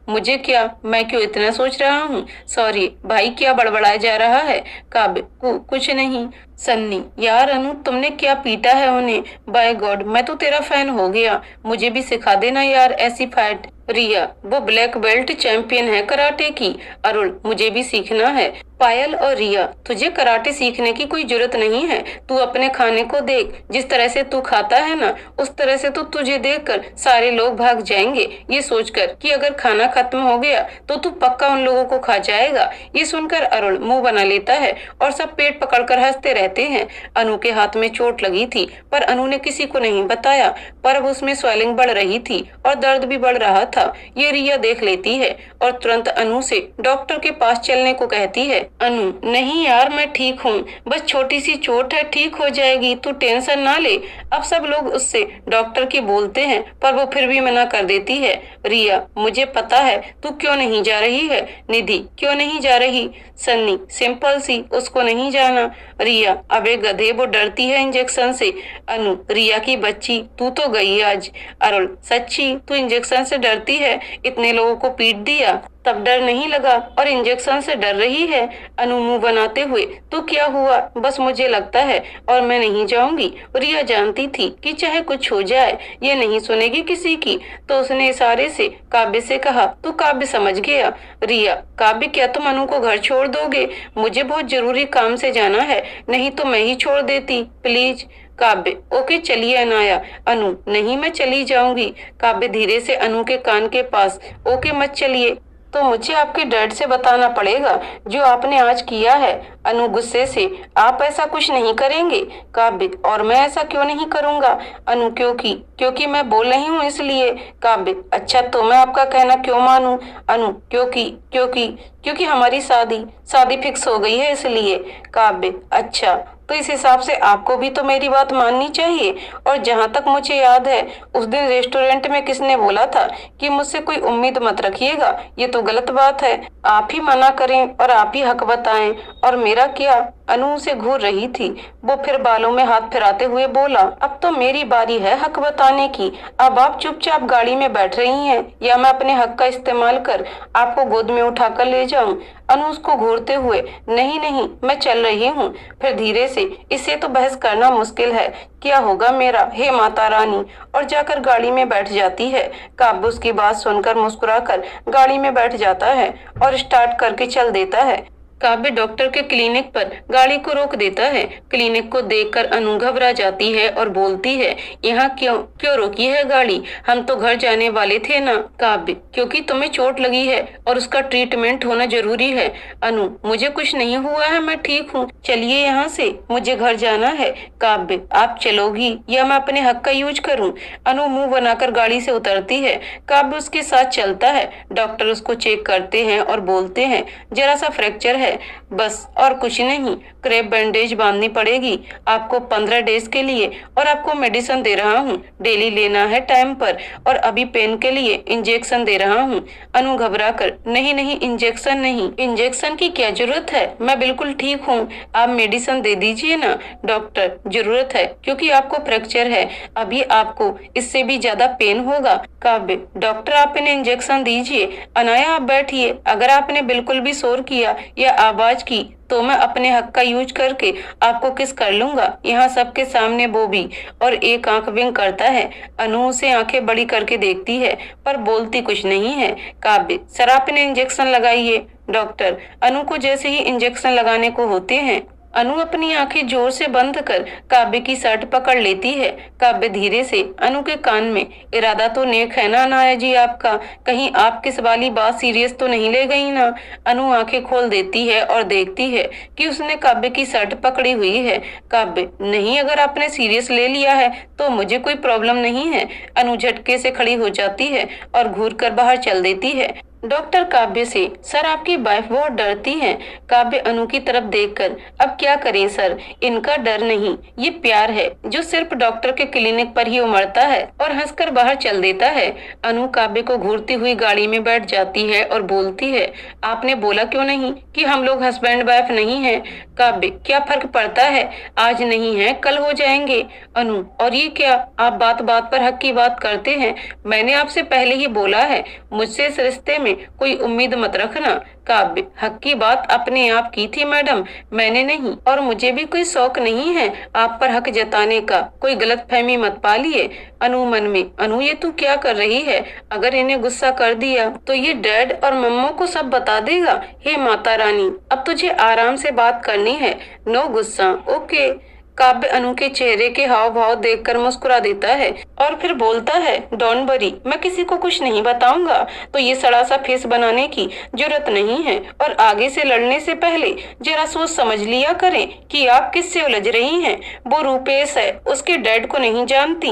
मुझे क्या, मैं क्यों इतना सोच रहा हूँ? सॉरी भाई, क्या बड़बड़ाया जा रहा है? काव्य, कुछ नहीं। सन्नी, यार अनु, तुमने क्या पीटा है उन्हें? बाय गॉड, मैं तो तेरा फैन हो गया, मुझे भी सिखा देना यार ऐसी फाइट। रिया, वो ब्लैक बेल्ट चैंपियन है कराटे की। अरुण, मुझे भी सीखना है। पायल और रिया, तुझे कराटे सीखने की कोई जरूरत नहीं है, तू अपने खाने को देख, जिस तरह से तू खाता है ना, उस तरह से तो तुझे देखकर सारे लोग भाग जाएंगे, ये सोचकर कि अगर खाना खत्म हो गया तो तू पक्का उन लोगों को खा जाएगा। ये सुनकर अरुण मुंह बना लेता है और सब पेट पकड़कर हंसते रहते हैं। अनु के हाथ में चोट लगी थी पर अनु ने किसी को नहीं बताया, पर अब उसमें स्वेलिंग बढ़ रही थी और दर्द भी बढ़ रहा था। ये रिया देख लेती है और तुरंत अनु से डॉक्टर के पास चलने को कहती है। अनु, नहीं यार, मैं ठीक हूँ, बस छोटी सी चोट है, ठीक हो जाएगी, तू टेंशन ना ले। अब सब लोग उससे डॉक्टर की बोलते हैं पर वो फिर भी मना कर देती है। रिया, मुझे पता है तू क्यों नहीं जा रही है। निधि, क्यों नहीं जा रही? सन्नी, सिंपल सी, उसको नहीं जाना। रिया, अबे गधे, वो डरती है इंजेक्शन से। अनु, रिया की बच्ची, तू तो गई आज। अरुण, सच्ची तू इंजेक्शन से डरती है? इतने लोगों को पीट दिया तब डर नहीं लगा और इंजेक्शन से डर रही है? अनु मुंह बनाते हुए, तो क्या हुआ, बस मुझे लगता है और मैं नहीं जाऊंगी। रिया जानती थी कि चाहे कुछ हो जाए ये नहीं सुनेगी किसी की, तो उसने इशारे से काव्य से कहा, तो काव्य समझ गया। रिया, काव्य, क्या तुम अनु को घर छोड़ दोगे? मुझे बहुत जरूरी काम से जाना है, नहीं तो मैं ही छोड़ देती, प्लीज। काव्य, ओके चलिए अनाया। अनु, नहीं, मैं चली जाऊंगी। काव्य धीरे से अनु के कान के पास, ओके मत चलिए, तो मुझे आपके डैड से बताना पड़ेगा जो आपने आज किया है। अनु गुस्से से, आप ऐसा कुछ नहीं करेंगे। काव्य, और मैं ऐसा क्यों नहीं करूंगा? अनु, क्योंकि मैं बोल रही हूँ इसलिए। काव्य, अच्छा, तो मैं आपका कहना क्यों मानूं? अनु, क्योंकि हमारी शादी फिक्स हो गई है इसलिए। काव्य, अच्छा, तो इस हिसाब से आपको भी तो मेरी बात माननी चाहिए। और जहाँ तक मुझे याद है, उस दिन रेस्टोरेंट में किसने बोला था कि मुझसे कोई उम्मीद मत रखिएगा? ये तो गलत बात है, आप ही मना करें और आप ही हक बताएं, और मेरा क्या? अनु से घूर रही थी, वो फिर बालों में हाथ फिराते हुए बोला, अब तो मेरी बारी है हक बताने की। अब आप चुपचाप गाड़ी में बैठ रही हैं या मैं अपने हक का इस्तेमाल कर आपको गोद में उठाकर ले जाऊं? अनु उसको घूरते हुए, नहीं, मैं चल रही हूँ। फिर धीरे से, इससे तो बहस करना मुश्किल है, क्या होगा मेरा, हे माता रानी, और जाकर गाड़ी में बैठ जाती है। काव्य उसकी बात सुनकर मुस्कुराकर गाड़ी में बैठ जाता है और स्टार्ट करके चल देता है। काव्य डॉक्टर के क्लिनिक पर गाड़ी को रोक देता है। क्लिनिक को देखकर अनु घबरा जाती है और बोलती है, यहाँ क्यों रोकी है गाड़ी? हम तो घर जाने वाले थे ना। काव्य, क्योंकि तुम्हें चोट लगी है और उसका ट्रीटमेंट होना जरूरी है। अनु, मुझे कुछ नहीं हुआ है, मैं ठीक हूँ, चलिए यहाँ से, मुझे घर जाना है। काव्य, आप चलोगी या मैं अपने हक का यूज करूँ? अनु मुंह बनाकर गाड़ी से उतरती है। काव्य उसके साथ चलता है। डॉक्टर उसको चेक करते हैं और बोलते हैं, जरा सा फ्रैक्चर है, बस, और कुछ नहीं, क्रेप बैंडेज बांधनी पड़ेगी आपको 15 डेज के लिए, और आपको मेडिसिन दे रहा हूँ, डेली लेना है टाइम पर, और अभी पेन के लिए इंजेक्शन दे रहा हूँ। अनु घबरा कर, नहीं, इंजेक्शन नहीं, इंजेक्शन की क्या जरूरत है, मैं बिल्कुल ठीक हूँ, आप मेडिसिन दे दीजिए ना। डॉक्टर, जरूरत है क्योंकि आपको फ्रैक्चर है, अभी आपको इससे भी ज्यादा पेन होगा। काव्य, डॉक्टर आप इन्हें इंजेक्शन दीजिए। अनाया, आप बैठिए, अगर आपने बिल्कुल भी शोर किया या आवाज की तो मैं अपने हक का यूज करके आपको किस कर लूंगा, यहाँ सबके सामने। वो भी, और एक आंख विंक करता है। अनु से आंखें बड़ी करके देखती है पर बोलती कुछ नहीं है। काव्य, सर आप इन्हें इंजेक्शन लगाइए। डॉक्टर, अनु को जैसे ही इंजेक्शन लगाने को होते हैं अनु अपनी आंखें जोर से बंद कर काव्य की शर्ट पकड़ लेती है। काव्य धीरे से अनु के कान में, इरादा तो नेक है ना अनाया जी आपका, कहीं आप किस वाली बात सीरियस तो नहीं ले गई ना। अनु आंखें खोल देती है और देखती है कि उसने काव्य की शर्ट पकड़ी हुई है। काव्य, नहीं, अगर आपने सीरियस ले लिया है तो मुझे कोई प्रॉब्लम नहीं है। अनु झटके से खड़ी हो जाती है और घूर कर बाहर चल देती है। डॉक्टर काव्य से, सर आपकी वाइफ बहुत डरती है। काव्य अनु की तरफ देखकर, अब क्या करें सर, इनका डर नहीं, ये प्यार है जो सिर्फ डॉक्टर के क्लिनिक पर ही उमड़ता है, और हंसकर बाहर चल देता है। अनु काव्य को घूरती हुई गाड़ी में बैठ जाती है और बोलती है, आपने बोला क्यों नहीं कि हम लोग हस्बैंड वाइफ नहीं है। काव्य, क्या फर्क पड़ता है, आज नहीं है कल हो जाएंगे। अनु, और ये क्या, आप बात बात पर हक की बात करते हैं। मैंने आपसे पहले ही बोला है, मुझसे इस रिश्ते में कोई उम्मीद मत रखना। काव्य, हक की बात अपने आप की थी मैडम, मैंने नहीं, और मुझे भी कोई शौक नहीं है आप पर हक जताने का, कोई गलतफहमी मत पालिए। अनु मन में, अनु ये तू क्या कर रही है, अगर इन्हें गुस्सा कर दिया तो ये डैड और मम्मो को सब बता देगा। हे माता रानी, अब तुझे आराम से बात करनी है, नो गुस्सा, ओके। काव्य अनु के चेहरे के हाव भाव देखकर मुस्कुरा देता है और फिर बोलता है, डोंट वरी, मैं किसी को कुछ नहीं बताऊंगा, तो ये सड़ा सा फेस बनाने की जरूरत नहीं है, और आगे से लड़ने से पहले जरा सोच समझ लिया करें कि आप किससे उलझ रही हैं। वो रूपेश है, उसके डैड को नहीं जानती,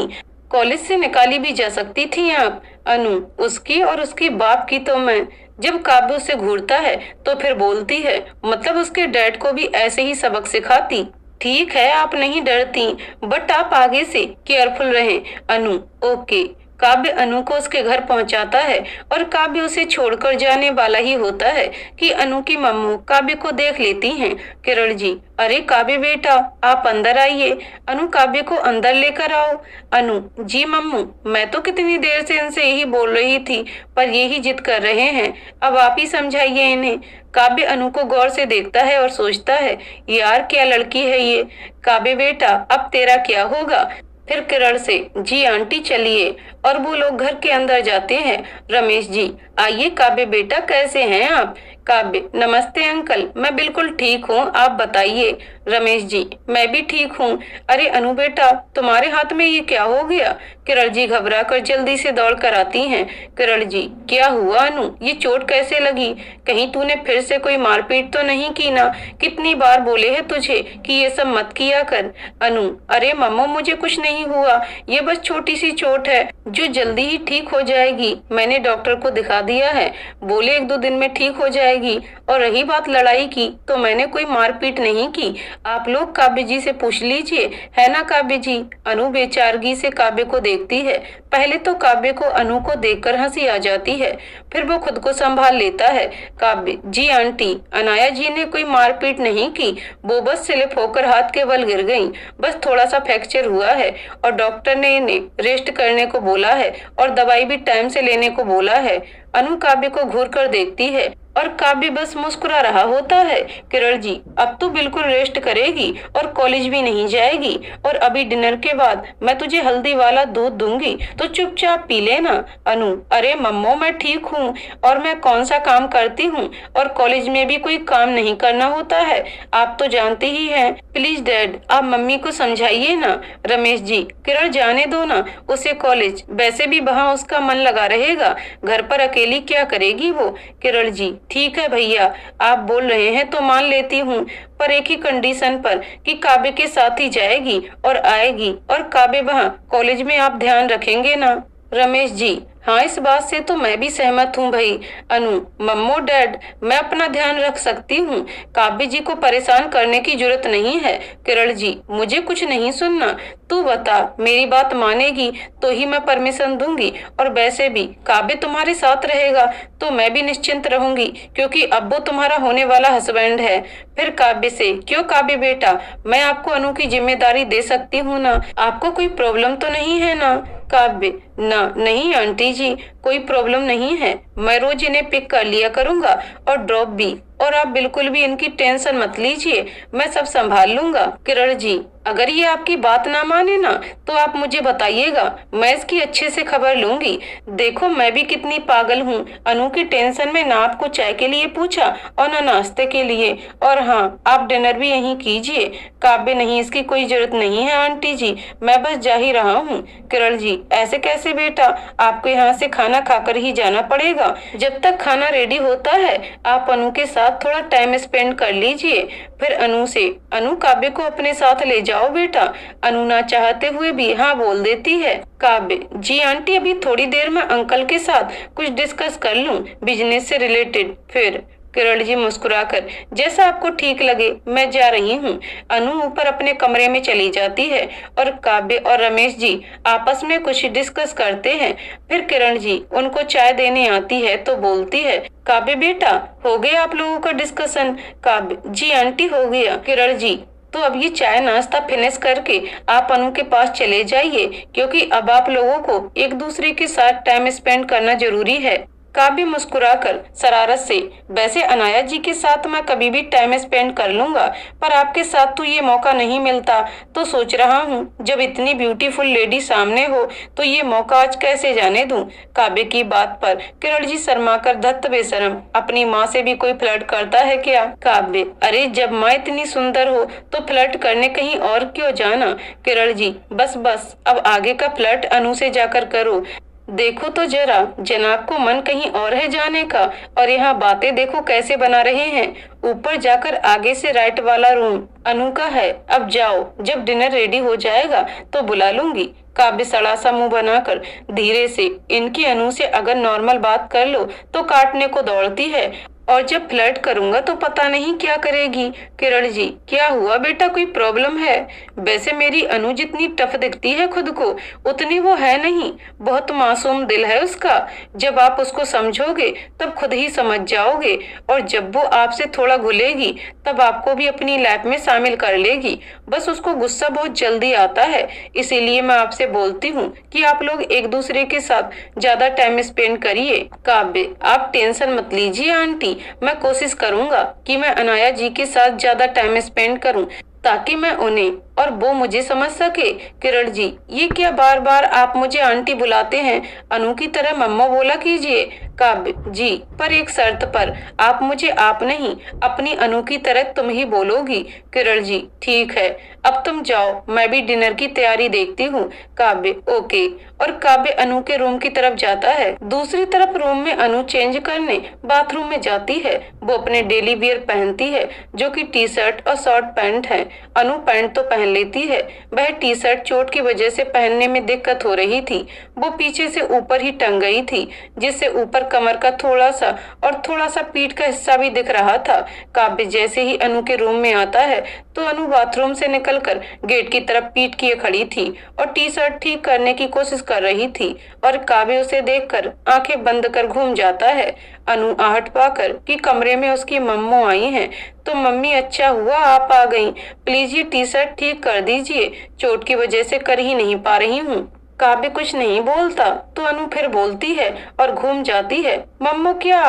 कॉलेज से निकाली भी जा सकती थी आप। अनु, उसकी और उसके बाप की तो मैं। जब काव्य उसे घूरता है तो फिर बोलती है, मतलब उसके डैड को भी ऐसे ही सबक सिखाती। ठीक है, आप नहीं डरती, बट आप आगे से केयरफुल रहें। अनु, ओके। काव्य अनु को उसके घर पहुंचाता है और काव्य उसे छोड़कर जाने वाला ही होता है कि अनु की मम्मू काव्य को देख लेती हैं। किरण जी, अरे काव्य बेटा, आप अंदर आइए। अनु काव्य को अंदर लेकर आओ। अनु, जी मम्मू, मैं तो कितनी देर से इनसे यही बोल रही थी, पर यही जिद कर रहे हैं, अब आप ही समझाइए इन्हें। काव्य अनु को गौर से देखता है और सोचता है, यार क्या लड़की है ये। काव्य बेटा, अब तेरा क्या होगा। फिर किरण से, जी आंटी चलिए, और वो लोग घर के अंदर जाते हैं। रमेश जी, आइए काव्य बेटा, कैसे हैं आप। काव्य, नमस्ते अंकल, मैं बिल्कुल ठीक हूँ, आप बताइए। रमेश जी, मैं भी ठीक हूँ। अरे अनु बेटा, तुम्हारे हाथ में ये क्या हो गया। किरण जी घबरा कर जल्दी से दौड़ कर आती हैं। किरण जी, क्या हुआ अनु, ये चोट कैसे लगी, कहीं तूने फिर से कोई मारपीट तो नहीं की ना, कितनी बार बोले हैं तुझे कि ये सब मत किया कर। अनु, अरे मम्मो, मुझे कुछ नहीं हुआ, ये बस छोटी सी चोट है जो जल्दी ही ठीक हो जाएगी, मैंने डॉक्टर को दिखा दिया है, बोले 1-2 दिन में ठीक हो जाएगी। और रही बात लड़ाई की, तो मैंने कोई मारपीट नहीं की, आप लोग काव्य जी से पूछ लीजिए, है ना काव्य जी। अनु बेचारगी से काव्य को देखती है। पहले तो काव्य को अनु को देखकर हंसी आ जाती है, फिर वो खुद को संभाल लेता है। काव्य, जी आंटी, अनाया जी ने कोई मारपीट नहीं की, वो बस स्लिप होकर हाथ के बल गिर गई, बस थोड़ा सा फ्रैक्चर हुआ है, और डॉक्टर ने इन्हें रेस्ट करने को बोला है और दवाई भी टाइम से लेने को बोला है। अनु काव्य को घूर कर देखती है और काव्य बस मुस्कुरा रहा होता है। किरण जी, अब तो बिल्कुल रेस्ट करेगी और कॉलेज भी नहीं जाएगी, और अभी डिनर के बाद मैं तुझे हल्दी वाला दूध दूंगी, तो चुपचाप पी लेना। अनु, अरे मम्मो, मैं ठीक हूँ, और मैं कौन सा काम करती हूँ, और कॉलेज में भी कोई काम नहीं करना होता है, आप तो जानते ही हैं। प्लीज डैड, आप मम्मी को समझाइए ना। रमेश जी, किरण जाने दो ना उसे कॉलेज, वैसे भी वहाँ उसका मन लगा रहेगा, घर पर अकेली क्या करेगी वो। किरण जी, ठीक है भैया, आप बोल रहे हैं तो मान लेती हूँ, पर एक ही कंडीशन पर कि काव्य के साथ ही जाएगी और आएगी, और काव्य वहाँ कॉलेज में आप ध्यान रखेंगे ना। रमेश जी, हाँ, इस बात से तो मैं भी सहमत हूँ भाई। अनु, मम्मो डैड, मैं अपना ध्यान रख सकती हूँ, काव्य जी को परेशान करने की जरूरत नहीं है। किरण जी, मुझे कुछ नहीं सुनना, तू बता, मेरी बात मानेगी तो ही मैं परमिशन दूंगी, और वैसे भी काव्य तुम्हारे साथ रहेगा तो मैं भी निश्चिंत रहूंगी, क्योंकि अब वो तुम्हारा होने वाला हस्बैंड है। फिर काव्य से, क्यों काव्य बेटा, मैं आपको अनु की जिम्मेदारी दे सकती हूँ ना, आपको कोई प्रॉब्लम तो नहीं है ना। काव्य, ना, नहीं आंटी जी, कोई प्रॉब्लम नहीं है, मैं रोज इन्हें पिक कर लिया करूंगा और ड्रॉप भी, और आप बिल्कुल भी इनकी टेंशन मत लीजिए, मैं सब संभाल लूंगा। किरण जी, अगर ये आपकी बात ना माने ना तो आप मुझे बताइएगा, मैं इसकी अच्छे से खबर लूंगी। देखो मैं भी कितनी पागल हूँ, अनु की टेंशन में ना आपको चाय के लिए पूछा और ना नाश्ते के लिए। और हाँ, आप डिनर भी यहीं कीजिए। काव्य, नहीं, इसकी कोई जरूरत नहीं है आंटी जी, मैं बस जा ही रहा हूँ। किरण जी, ऐसे कैसे बेटा, आपको यहाँ से खाना खाकर ही जाना पड़ेगा। जब तक खाना रेडी होता है आप अनु के साथ थोड़ा टाइम स्पेंड कर लीजिए। फिर अनु से, अनु काव्य को अपने साथ ले जाओ बेटा। अनु ना चाहते हुए भी हाँ बोल देती है। काव्य, जी आंटी, अभी थोड़ी देर में अंकल के साथ कुछ डिस्कस कर लूं बिजनेस से रिलेटेड, फिर। किरण जी मुस्कुराकर, जैसा आपको ठीक लगे, मैं जा रही हूँ। अनु ऊपर अपने कमरे में चली जाती है और काव्य और रमेश जी आपस में कुछ डिस्कस करते हैं। फिर किरण जी उनको चाय देने आती है तो बोलती है, काव्य बेटा, हो गया आप लोगों का डिस्कशन? काव्य, जी आंटी हो गया। किरण जी, तो अब ये चाय नाश्ता फिनिश करके आप अनु के पास चले जाइए, क्योंकि अब आप लोगों को एक दूसरे के साथ टाइम स्पेंड करना जरूरी है। काव्य मुस्कुराकर शरारत से, वैसे अनाया जी के साथ मैं कभी भी टाइम स्पेंड कर लूंगा, पर आपके साथ तो ये मौका नहीं मिलता, तो सोच रहा हूँ जब इतनी ब्यूटीफुल लेडी सामने हो तो ये मौका आज कैसे जाने दूं। काव्य की बात पर किरण जी शर्माकर, धत्त बेशरम, अपनी माँ से भी कोई फ्लर्ट करता है क्या? काव्य, अरे जब माँ इतनी सुंदर हो तो फ्लर्ट करने कहीं और क्यों जाना। किरण जी, बस बस, अब आगे का फ्लर्ट अनु से जाकर करो। देखो तो जरा, जनाब को मन कहीं और है जाने का, और यहाँ बातें देखो कैसे बना रहे हैं। ऊपर जाकर आगे से राइट वाला रूम अनु का है, अब जाओ, जब डिनर रेडी हो जाएगा तो बुला लूंगी। काव्य सड़ा सा मुंह बनाकर धीरे से, इनकी अनु से अगर नॉर्मल बात कर लो तो काटने को दौड़ती है, और जब फ्लर्ट करूंगा तो पता नहीं क्या करेगी। किरण जी, क्या हुआ बेटा, कोई प्रॉब्लम है? वैसे मेरी अनु जितनी टफ दिखती है खुद को, उतनी वो है नहीं, बहुत मासूम दिल है उसका। जब आप उसको समझोगे तब खुद ही समझ जाओगे, और जब वो आपसे थोड़ा घुलेगी तब आपको भी अपनी लाइफ में शामिल कर लेगी। बस उसको गुस्सा बहुत जल्दी आता है, इसीलिए मैं आपसे बोलती हूँ कि आप लोग एक दूसरे के साथ ज्यादा टाइम स्पेंड करिए। काव्य, आप टेंशन मत लीजिए आंटी, मैं कोशिश करूंगा कि मैं अनाया जी के साथ ज्यादा टाइम स्पेंड करूं, ताकि मैं उन्हें और वो मुझे समझ सके। किरण जी, ये क्या बार बार आप मुझे आंटी बुलाते हैं, अनु की तरह मम्मा बोला कीजिए। काव्य जी, पर एक शर्त पर, आप मुझे आप नहीं, अपनी अनु की तरह तुम ही बोलोगी। किरण जी, ठीक है, अब तुम जाओ, मैं भी डिनर की तैयारी देखती हूँ। काव्य, ओके। और काव्य अनु के रूम की तरफ जाता है। दूसरी तरफ रूम में अनु चेंज करने बाथरूम में जाती है। वो अपने डेली वियर पहनती है, जो कि टी शर्ट और शॉर्ट पैंट है। अनु पैंट तो पहन लेती है, वह टी शर्ट चोट की वजह से पहनने में दिक्कत हो रही थी, वो पीछे से ऊपर ही टंग गई थी, जिससे ऊपर कमर का थोड़ा सा पीठ का हिस्सा भी दिख रहा था। काव्य जैसे ही अनु के रूम में आता है तो अनु बाथरूम से निकलकर गेट की तरफ पीठ किए खड़ी थी और टी शर्ट ठीक करने की कोशिश कर रही थी, और काव्य उसे देखकर आंखें बंद कर घूम जाता है। अनु आहट पाकर कि कमरे में उसकी मम्मो आई हैं, तो मम्मी, अच्छा हुआ आप आ गईं, प्लीज ये टी शर्ट ठीक कर दीजिए, चोट की वजह से कर ही नहीं पा रही हूँ। काव्य कुछ नहीं बोलता तो अनु फिर बोलती है और घूम जाती है। मम्मो, क्या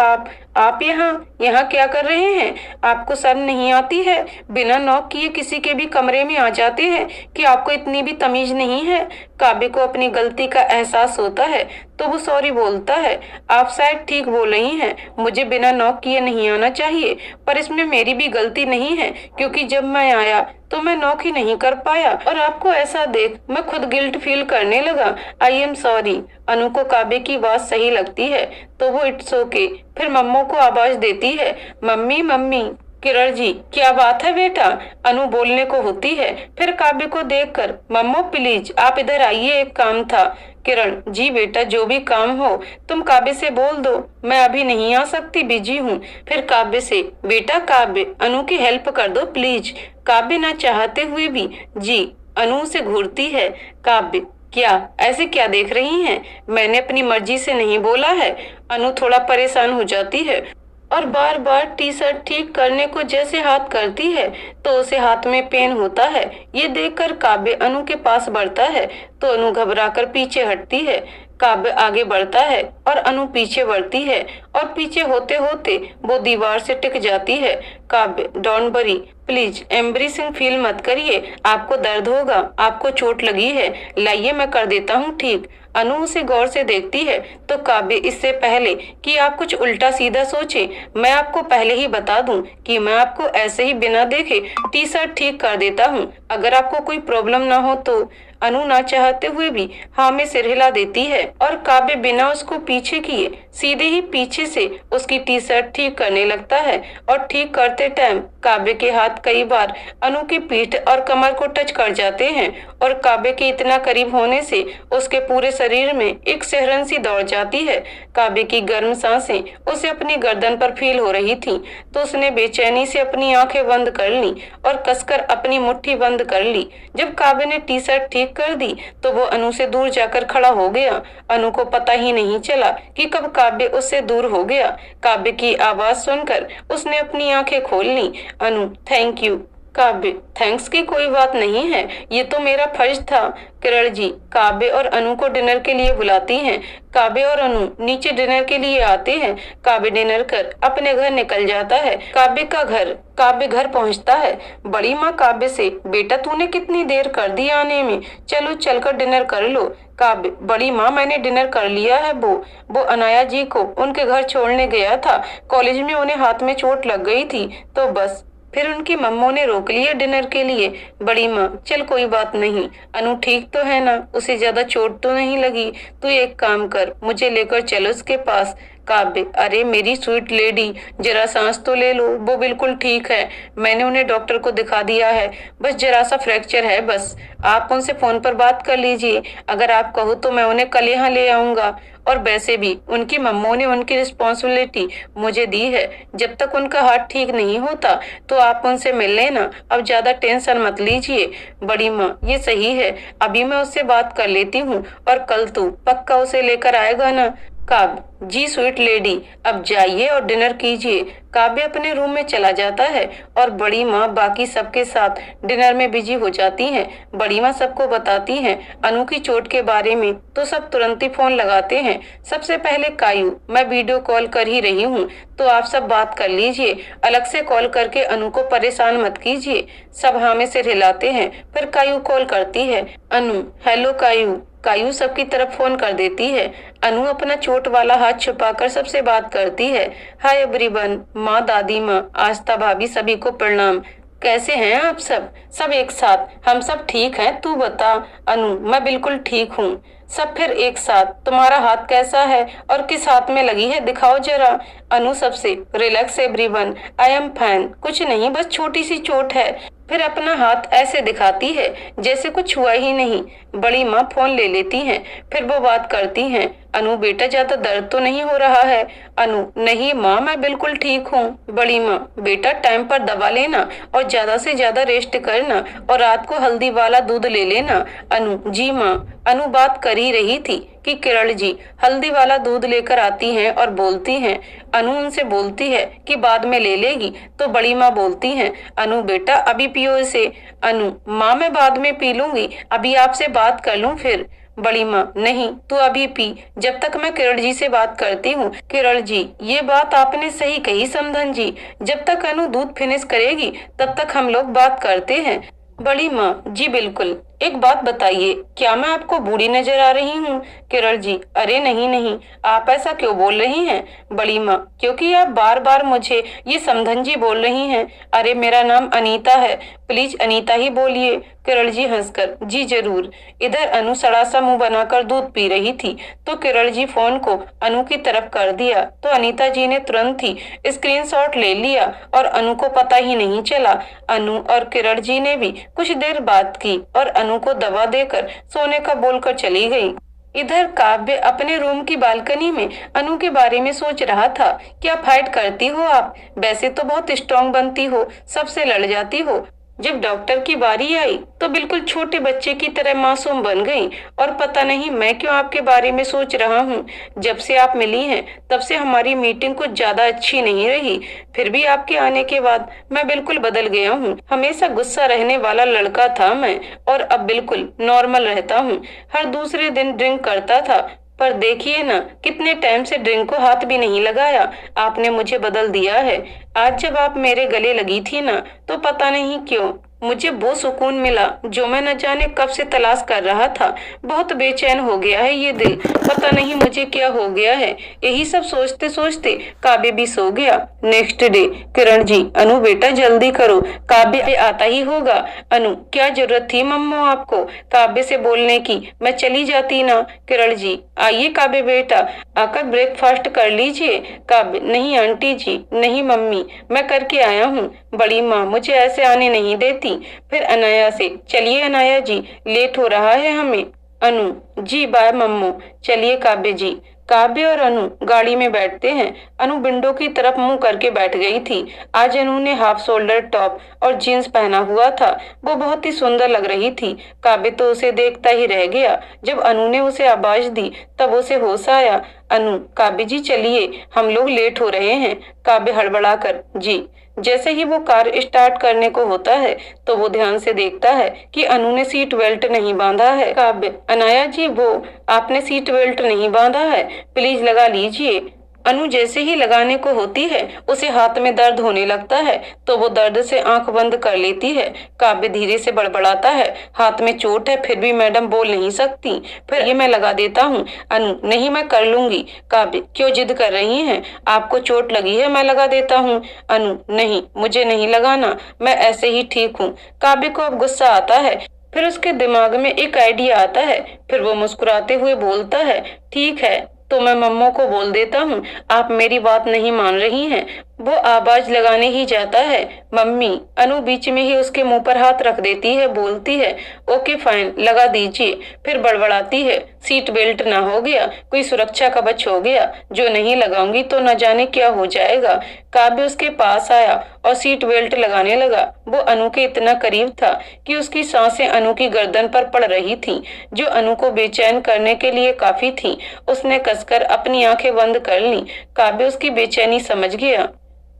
आप यहाँ क्या कर रहे हैं? आपको शर्म नहीं आती है? बिना नॉक किए किसी के भी कमरे में आ जाते हैं कि आपको इतनी भी तमीज नहीं है? काव्य को अपनी गलती का एहसास होता है तो वो सॉरी बोलता है। आप शायद ठीक बोल रही हैं, मुझे बिना नॉक किए नहीं आना चाहिए, पर इसमें मेरी भी गलती नहीं है, क्योंकि जब मैं आया तो मैं नॉक ही नहीं कर पाया, और आपको ऐसा देख मैं खुद गिल्ट फील करने लगा। I am sorry. अनु को काव्य की बात सही लगती है तो वो इट्स ओके फिर मम्मो को आवाज देती है, मम्मी मम्मी। किरण जी, क्या बात है बेटा? अनु बोलने को होती है, फिर काव्य को देखकर, मम्मो प्लीज आप इधर आइए, एक काम था। किरण जी, बेटा जो भी काम हो तुम काव्य से बोल दो, मैं अभी नहीं आ सकती, बिजी हूँ। फिर काव्य से, बेटा काव्य, अनु की हेल्प कर दो प्लीज। काव्य ना चाहते हुए भी जी। अनु से घूरती है। काव्य, क्या ऐसे क्या देख रही हैं? मैंने अपनी मर्जी से नहीं बोला है। अनु थोड़ा परेशान हो जाती है और बार बार टी शर्ट ठीक करने को जैसे हाथ करती है तो उसे हाथ में पेन होता है। ये देखकर काव्य अनु के पास बढ़ता है तो अनु घबराकर पीछे हटती है। काव्य आगे बढ़ता है और अनु पीछे बढ़ती है और पीछे होते होते वो दीवार से टिक जाती है। Kavya, don't worry, please embarrassing feel मत करिए, आपको दर्द होगा, आपको चोट लगी है, लाइए मैं कर देता हूँ ठीक। अनु उसे गौर से देखती है तो काव्य, इससे पहले कि आप कुछ उल्टा सीधा सोचे, मैं आपको पहले ही बता दूं कि मैं आपको ऐसे ही बिना देखे टी शर्ट ठीक कर देता हूं, अगर आपको कोई प्रॉब्लम ना हो तो। अनु ना चाहते हुए भी हाँ में सिर हिला देती है और काव्य बिना उसको पीछे किए सीधे ही पीछे से उसकी टी शर्ट ठीक करने लगता है। और ठीक करते टाइम काव्य के हाथ कई बार अनु की पीठ और कमर को टच कर जाते हैं और काव्य के इतना करीब होने से उसके पूरे शरीर में एक सिहरन सी दौड़ जाती है। काव्य की गर्म सांसें उसे अपनी गर्दन पर फील हो रही थी तो उसने बेचैनी से अपनी आंखें बंद कर ली और कसकर अपनी मुट्ठी बंद कर ली। जब काव्य ने टी शर्ट ठीक कर दी तो वो अनु से दूर जाकर खड़ा हो गया। अनु को पता ही नहीं चला कि कब काव्य उससे दूर हो गया। काव्य की आवाज सुनकर उसने अपनी आंखें खोल ली। अनु, थैंक यू। काव्य, थैंक्स की कोई बात नहीं है, ये तो मेरा फर्ज था। किरण जी काव्य और अनु को डिनर के लिए बुलाती हैं। काव्य और अनु नीचे डिनर के लिए आते हैं। काव्य डिनर कर अपने घर निकल जाता है। काव्य घर पहुंचता है। बड़ी माँ काव्य से, बेटा तूने कितनी देर कर दी आने में, चलो चलकर डिनर कर लो। काव्य, बड़ी माँ मैंने डिनर कर लिया है। वो अनाया जी को उनके घर छोड़ने गया था, कॉलेज में उन्हें हाथ में चोट लग गई थी तो बस फिर उनकी मम्मों ने रोक लिया डिनर के लिए। बड़ी माँ, चल कोई बात नहीं, अनु ठीक तो है ना, उसे ज्यादा चोट तो नहीं लगी, तू एक काम कर, मुझे लेकर चल उसके पास। काव्य, अरे मेरी स्वीट लेडी, जरा सांस तो ले लो, वो बिल्कुल ठीक है, मैंने उन्हें डॉक्टर को दिखा दिया है, बस जरा सा फ्रैक्चर है बस, आप उनसे फोन पर बात कर लीजिए, अगर आप कहो तो मैं उन्हें कल यहाँ ले आऊंगा। और वैसे भी उनकी मम्मों ने उनकी रिस्पॉन्सिबिलिटी मुझे दी है, जब तक उनका हार्ट ठीक नहीं होता तो आप उनसे मिल लेना, अब ज्यादा टेंशन मत लीजिए। बड़ी माँ, ये सही है, अभी मैं उससे बात कर लेती हूँ और कल तू पक्का उसे लेकर आएगा ना। काव्य, जी स्वीट लेडी, अब जाइए और डिनर कीजिए। काव्य अपने रूम में चला जाता है और बड़ी माँ बाकी सबके साथ डिनर में बिजी हो जाती हैं। बड़ी माँ सबको बताती हैं अनु की चोट के बारे में तो सब तुरंत ही फोन लगाते हैं। सबसे पहले कायू, मैं वीडियो कॉल कर ही रही हूँ तो आप सब बात कर लीजिए, अलग से कॉल करके अनु को परेशान मत कीजिए। सब हाँ में सिर हिलाते हैं। फिर कायू कॉल करती है, अनु, हेलो कायू। कायू सबकी तरफ फोन कर देती है। अनु अपना चोट वाला हाथ छुपाकर सबसे बात करती है। हाय एवरीवन, माँ, दादी माँ, आस्था भाभी, सभी को प्रणाम। कैसे हैं आप सब? सब एक साथ, हम सब ठीक हैं, तू बता। अनु, मैं बिल्कुल ठीक हूँ। सब फिर एक साथ, तुम्हारा हाथ कैसा है और किस हाथ में लगी है, दिखाओ जरा। अनु सबसे, relax everyone, I am fine, कुछ नहीं, बस छोटी सी चोट है। फिर अपना हाथ ऐसे दिखाती है जैसे कुछ हुआ ही नहीं। बड़ी माँ फोन ले लेती हैं। फिर वो बात करती हैं, अनु बेटा ज्यादा दर्द तो नहीं हो रहा है? अनु, नहीं माँ, मैं बिल्कुल ठीक हूँ। बड़ी माँ, बेटा टाइम पर दवा लेना और ज्यादा से ज्यादा रेस्ट करना और रात को हल्दी वाला दूध ले लेना। अनु, जी माँ। अनु बात कर ही रही थी कि किरण जी हल्दी वाला दूध लेकर आती हैं और बोलती हैं। अनु उनसे बोलती है कि बाद में ले लेगी तो बड़ी माँ बोलती हैं, अनु बेटा अभी पियो इसे। अनु, माँ मैं बाद में पी लूंगी, अभी आपसे बात कर लूं फिर। बड़ी माँ, नहीं तू अभी पी, जब तक मैं किरण जी से बात करती हूँ। किरण जी, ये बात आपने सही कही समधन जी, जब तक अनु दूध फिनिश करेगी तब तक हम लोग बात करते हैं। बड़ी माँ, जी बिल्कुल। एक बात बताइए, क्या मैं आपको बूढ़ी नजर आ रही हूँ? किरण जी, अरे नहीं नहीं, आप ऐसा क्यों बोल रही हैं? बड़ी माँ, क्योंकि आप बार बार मुझे ये समधन जी बोल रही हैं। अरे मेरा नाम अनीता है, प्लीज अनीता ही बोलिए। किरण जी हंसकर, जी जरूर। इधर अनु सड़ा सा मुंह बनाकर दूध पी रही थी तो किरण जी फोन को अनु की तरफ कर दिया तो अनीता जी ने तुरंत ही स्क्रीनशॉट ले लिया और अनु को पता ही नहीं चला। अनु और किरण जी ने भी कुछ देर बात की और अनु को दवा देकर सोने का बोलकर चली गई। इधर काव्य अपने रूम की बालकनी में अनु के बारे में सोच रहा था। क्या फाइट करती हो आप? वैसे तो बहुत स्ट्रांग बनती हो, सबसे लड़ जाती हो, जब डॉक्टर की बारी आई तो बिल्कुल छोटे बच्चे की तरह मासूम बन गई। और पता नहीं मैं क्यों आपके बारे में सोच रहा हूँ। जब से आप मिली हैं तब से हमारी मीटिंग कुछ ज्यादा अच्छी नहीं रही, फिर भी आपके आने के बाद मैं बिल्कुल बदल गया हूँ। हमेशा गुस्सा रहने वाला लड़का था मैं और अब बिल्कुल नॉर्मल रहता हूँ। हर दूसरे दिन ड्रिंक करता था, पर देखिए ना, कितने टाइम से ड्रिंक को हाथ भी नहीं लगाया। आपने मुझे बदल दिया है। आज जब आप मेरे गले लगी थी ना, तो पता नहीं क्यों मुझे वो सुकून मिला जो मैं न जाने कब से तलाश कर रहा था। बहुत बेचैन हो गया है ये दिल, पता नहीं मुझे क्या हो गया है। यही सब सोचते सोचते काव्य भी सो गया। नेक्स्ट डे, किरण जी, अनु बेटा जल्दी करो, काव्य आता ही होगा। अनु, क्या जरूरत थी मम्मो आपको काव्य से बोलने की, मैं चली जाती ना। किरण जी, आइए काव्य बेटा, आकर ब्रेकफास्ट कर लीजिए। काव्य, नहीं आंटी जी, नहीं मम्मी, मैं करके आया हूँ। बड़ी माँ मुझे ऐसे आने नहीं देती। फिर अनाया से, चलिए अनाया जी, लेट हो रहा है हमें। अनु, जी बाय मम्मू। चलिए काव्य जी। काव्य और अनु गाड़ी में बैठते हैं। अनु विंडो की तरफ मुंह करके बैठ गई थी। आज अनु ने हाफ शोल्डर टॉप और जीन्स पहना हुआ था। वो बहुत ही सुंदर लग रही थी। काव्य तो उसे देखता ही रह गया। जब अनु ने उसे आवाज दी तब उसे होश आया। अनु, काव्य जी चलिए, हम लोग लेट हो रहे हैं। काव्य हड़बड़ा कर, जी। जैसे ही वो कार स्टार्ट करने को होता है तो वो ध्यान से देखता है कि अनु ने सीट बेल्ट नहीं बांधा है। काव्य, अनाया जी, वो आपने सीट बेल्ट नहीं बांधा है, प्लीज लगा लीजिए। अनु जैसे ही लगाने को होती है उसे हाथ में दर्द होने लगता है तो वो दर्द से आंख बंद कर लेती है। काव्य धीरे से बड़बड़ाता है, हाथ में चोट है फिर भी मैडम बोल नहीं सकती। फिर ये मैं लगा देता हूँ। अनु, नहीं मैं कर लूंगी। काव्य, क्यों जिद कर रही हैं, आपको चोट लगी है, मैं लगा देता हूँ। अनु, नहीं मुझे नहीं लगाना, मैं ऐसे ही ठीक हूँ। काव्य को अब गुस्सा आता है। फिर उसके दिमाग में एक आइडिया आता है। फिर वो मुस्कुराते हुए बोलता है, ठीक है तो मैं मम्मो को बोल देता हूँ, आप मेरी बात नहीं मान रही हैं। वो आवाज लगाने ही जाता है, मम्मी। अनु बीच में ही उसके मुंह पर हाथ रख देती है, बोलती है, ओके फाइन, लगा दीजिए। फिर बड़बड़ाती है, सीट बेल्ट ना हो गया, कोई सुरक्षा कवच हो गया, जो नहीं लगाऊंगी तो न जाने क्या हो जाएगा। काव्य उसके पास आया और सीट बेल्ट लगाने लगा। वो अनु के इतना करीब था कि उसकी सांसें अनु की गर्दन पर पड़ रही थी, जो अनु को बेचैन करने के लिए काफी थी। उसने कसकर अपनी आंखें बंद कर ली। काव्य उसकी बेचैनी समझ गया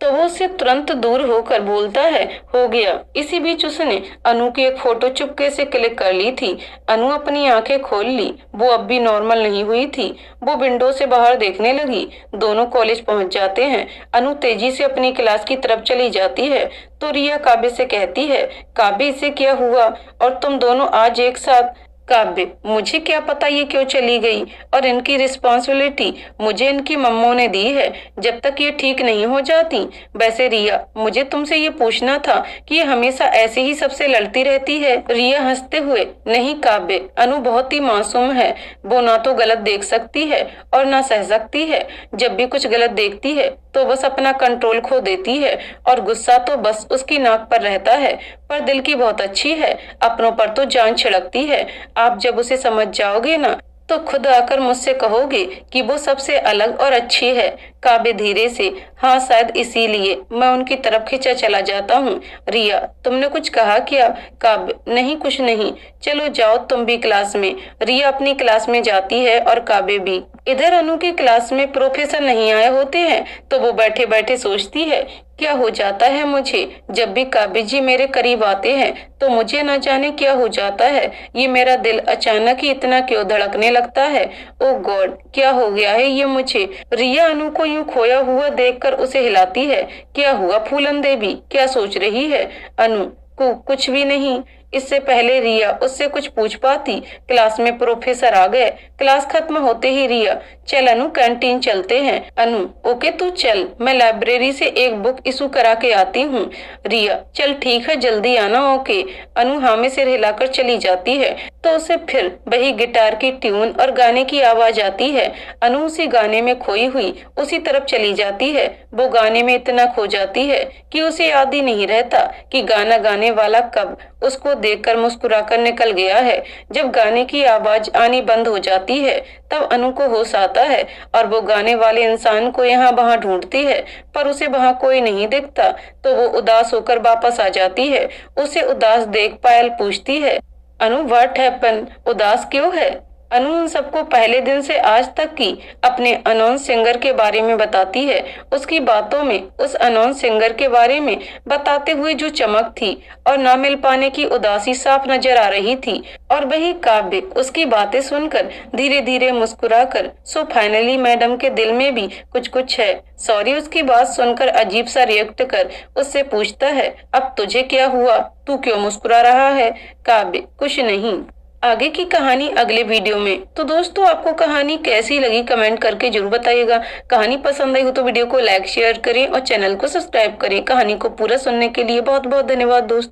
तो वो उससे तुरंत दूर होकर बोलता है, हो गया। इसी बीच उसने अनु की एक फोटो चुपके से क्लिक कर ली थी। अनु अपनी आंखें खोल ली। वो अब भी नॉर्मल नहीं हुई थी। वो विंडो से बाहर देखने लगी। दोनों कॉलेज पहुंच जाते हैं। अनु तेजी से अपनी क्लास की तरफ चली जाती है तो रिया काव्य से कहती है, काव्य इसे क्या हुआ और तुम दोनों आज एक साथ। काव्य, मुझे क्या पता ये क्यों चली गई, और इनकी रिस्पॉन्सिबिलिटी मुझे इनकी मम्मों ने दी है जब तक ये ठीक नहीं हो जाती। वैसे रिया, मुझे तुमसे ये पूछना था कि ये हमेशा ऐसे ही सबसे लड़ती रहती है। रिया हंसते हुए, नहीं काव्य, अनु बहुत ही मासूम है। वो ना तो गलत देख सकती है और ना सह सकती है। जब भी कुछ गलत देखती है तो बस अपना कंट्रोल खो देती है और गुस्सा तो बस उसकी नाक पर रहता है। पर दिल की बहुत अच्छी है, अपनों पर तो जान छिड़कती है। आप जब उसे समझ जाओगे ना तो खुद आकर मुझसे कहोगे कि वो सबसे अलग और अच्छी है। काव्य धीरे से, हाँ शायद इसीलिए मैं उनकी तरफ खिंचा चला जाता हूँ। रिया, तुमने कुछ कहा क्या? काव्य, नहीं कुछ नहीं, चलो जाओ तुम भी क्लास में। रिया अपनी क्लास में जाती है और काव्य भी। इधर अनु की क्लास में प्रोफेसर नहीं आए होते हैं तो वो बैठे बैठे सोचती है, क्या हो जाता है मुझे। जब भी काव्य जी मेरे करीब आते हैं तो मुझे न जाने क्या हो जाता है। ये मेरा दिल अचानक ही इतना क्यों धड़कने लगता है। ओ गॉड, क्या हो गया है ये मुझे। रिया अनु को यूं खोया हुआ देखकर उसे हिलाती है। क्या हुआ फूलन देवी, क्या सोच रही है? अनु को कुछ भी नहीं। इससे पहले रिया उससे कुछ पूछ पाती, क्लास में प्रोफेसर आ गए। क्लास खत्म होते ही रिया, चल अनु कैंटीन चलते हैं। अनु, ओके तू चल, मैं लाइब्रेरी से एक बुक इशू करा के आती हूँ। रिया, चल ठीक है, जल्दी आना। ओके। अनु हाँ में सिर हिलाकर चली जाती है तो उसे फिर वही गिटार की ट्यून और गाने की आवाज आती है। अनु उसी गाने में खोई हुई उसी तरफ चली जाती है। वो गाने में इतना खो जाती है कि उसे याद ही नहीं रहता कि गाना गाने वाला कब उसको देखकर मुस्कुराकर निकल गया है। जब गाने की आवाज आनी बंद हो जाती है तब अनु को होश आता है और वो गाने वाले इंसान को यहाँ वहाँ ढूंढती है, पर उसे वहाँ कोई नहीं दिखता तो वो उदास होकर वापस आ जाती है। उसे उदास देख पायल पूछती है, अनु व्हाट हैपन, उदास क्यों है? अनु उन सबको पहले दिन से आज तक की अपने अनाउंस सिंगर के बारे में बताती है। उसकी बातों में उस अनाउंस सिंगर के बारे में बताते हुए जो चमक थी और न मिल पाने की उदासी साफ नजर आ रही थी। और वही काव्य उसकी बातें सुनकर धीरे धीरे मुस्कुराकर सो फाइनली मैडम के दिल में भी कुछ कुछ है। सॉरी उसकी बात सुनकर अजीब सा रिएक्ट कर उससे पूछता है, अब तुझे क्या हुआ, तू क्यों मुस्कुरा रहा है? काव्य, कुछ नहीं। आगे की कहानी अगले वीडियो में। तो दोस्तों, आपको कहानी कैसी लगी कमेंट करके जरूर बताइएगा। कहानी पसंद आई हो तो वीडियो को लाइक शेयर करें और चैनल को सब्सक्राइब करें। कहानी को पूरा सुनने के लिए बहुत बहुत धन्यवाद दोस्तों।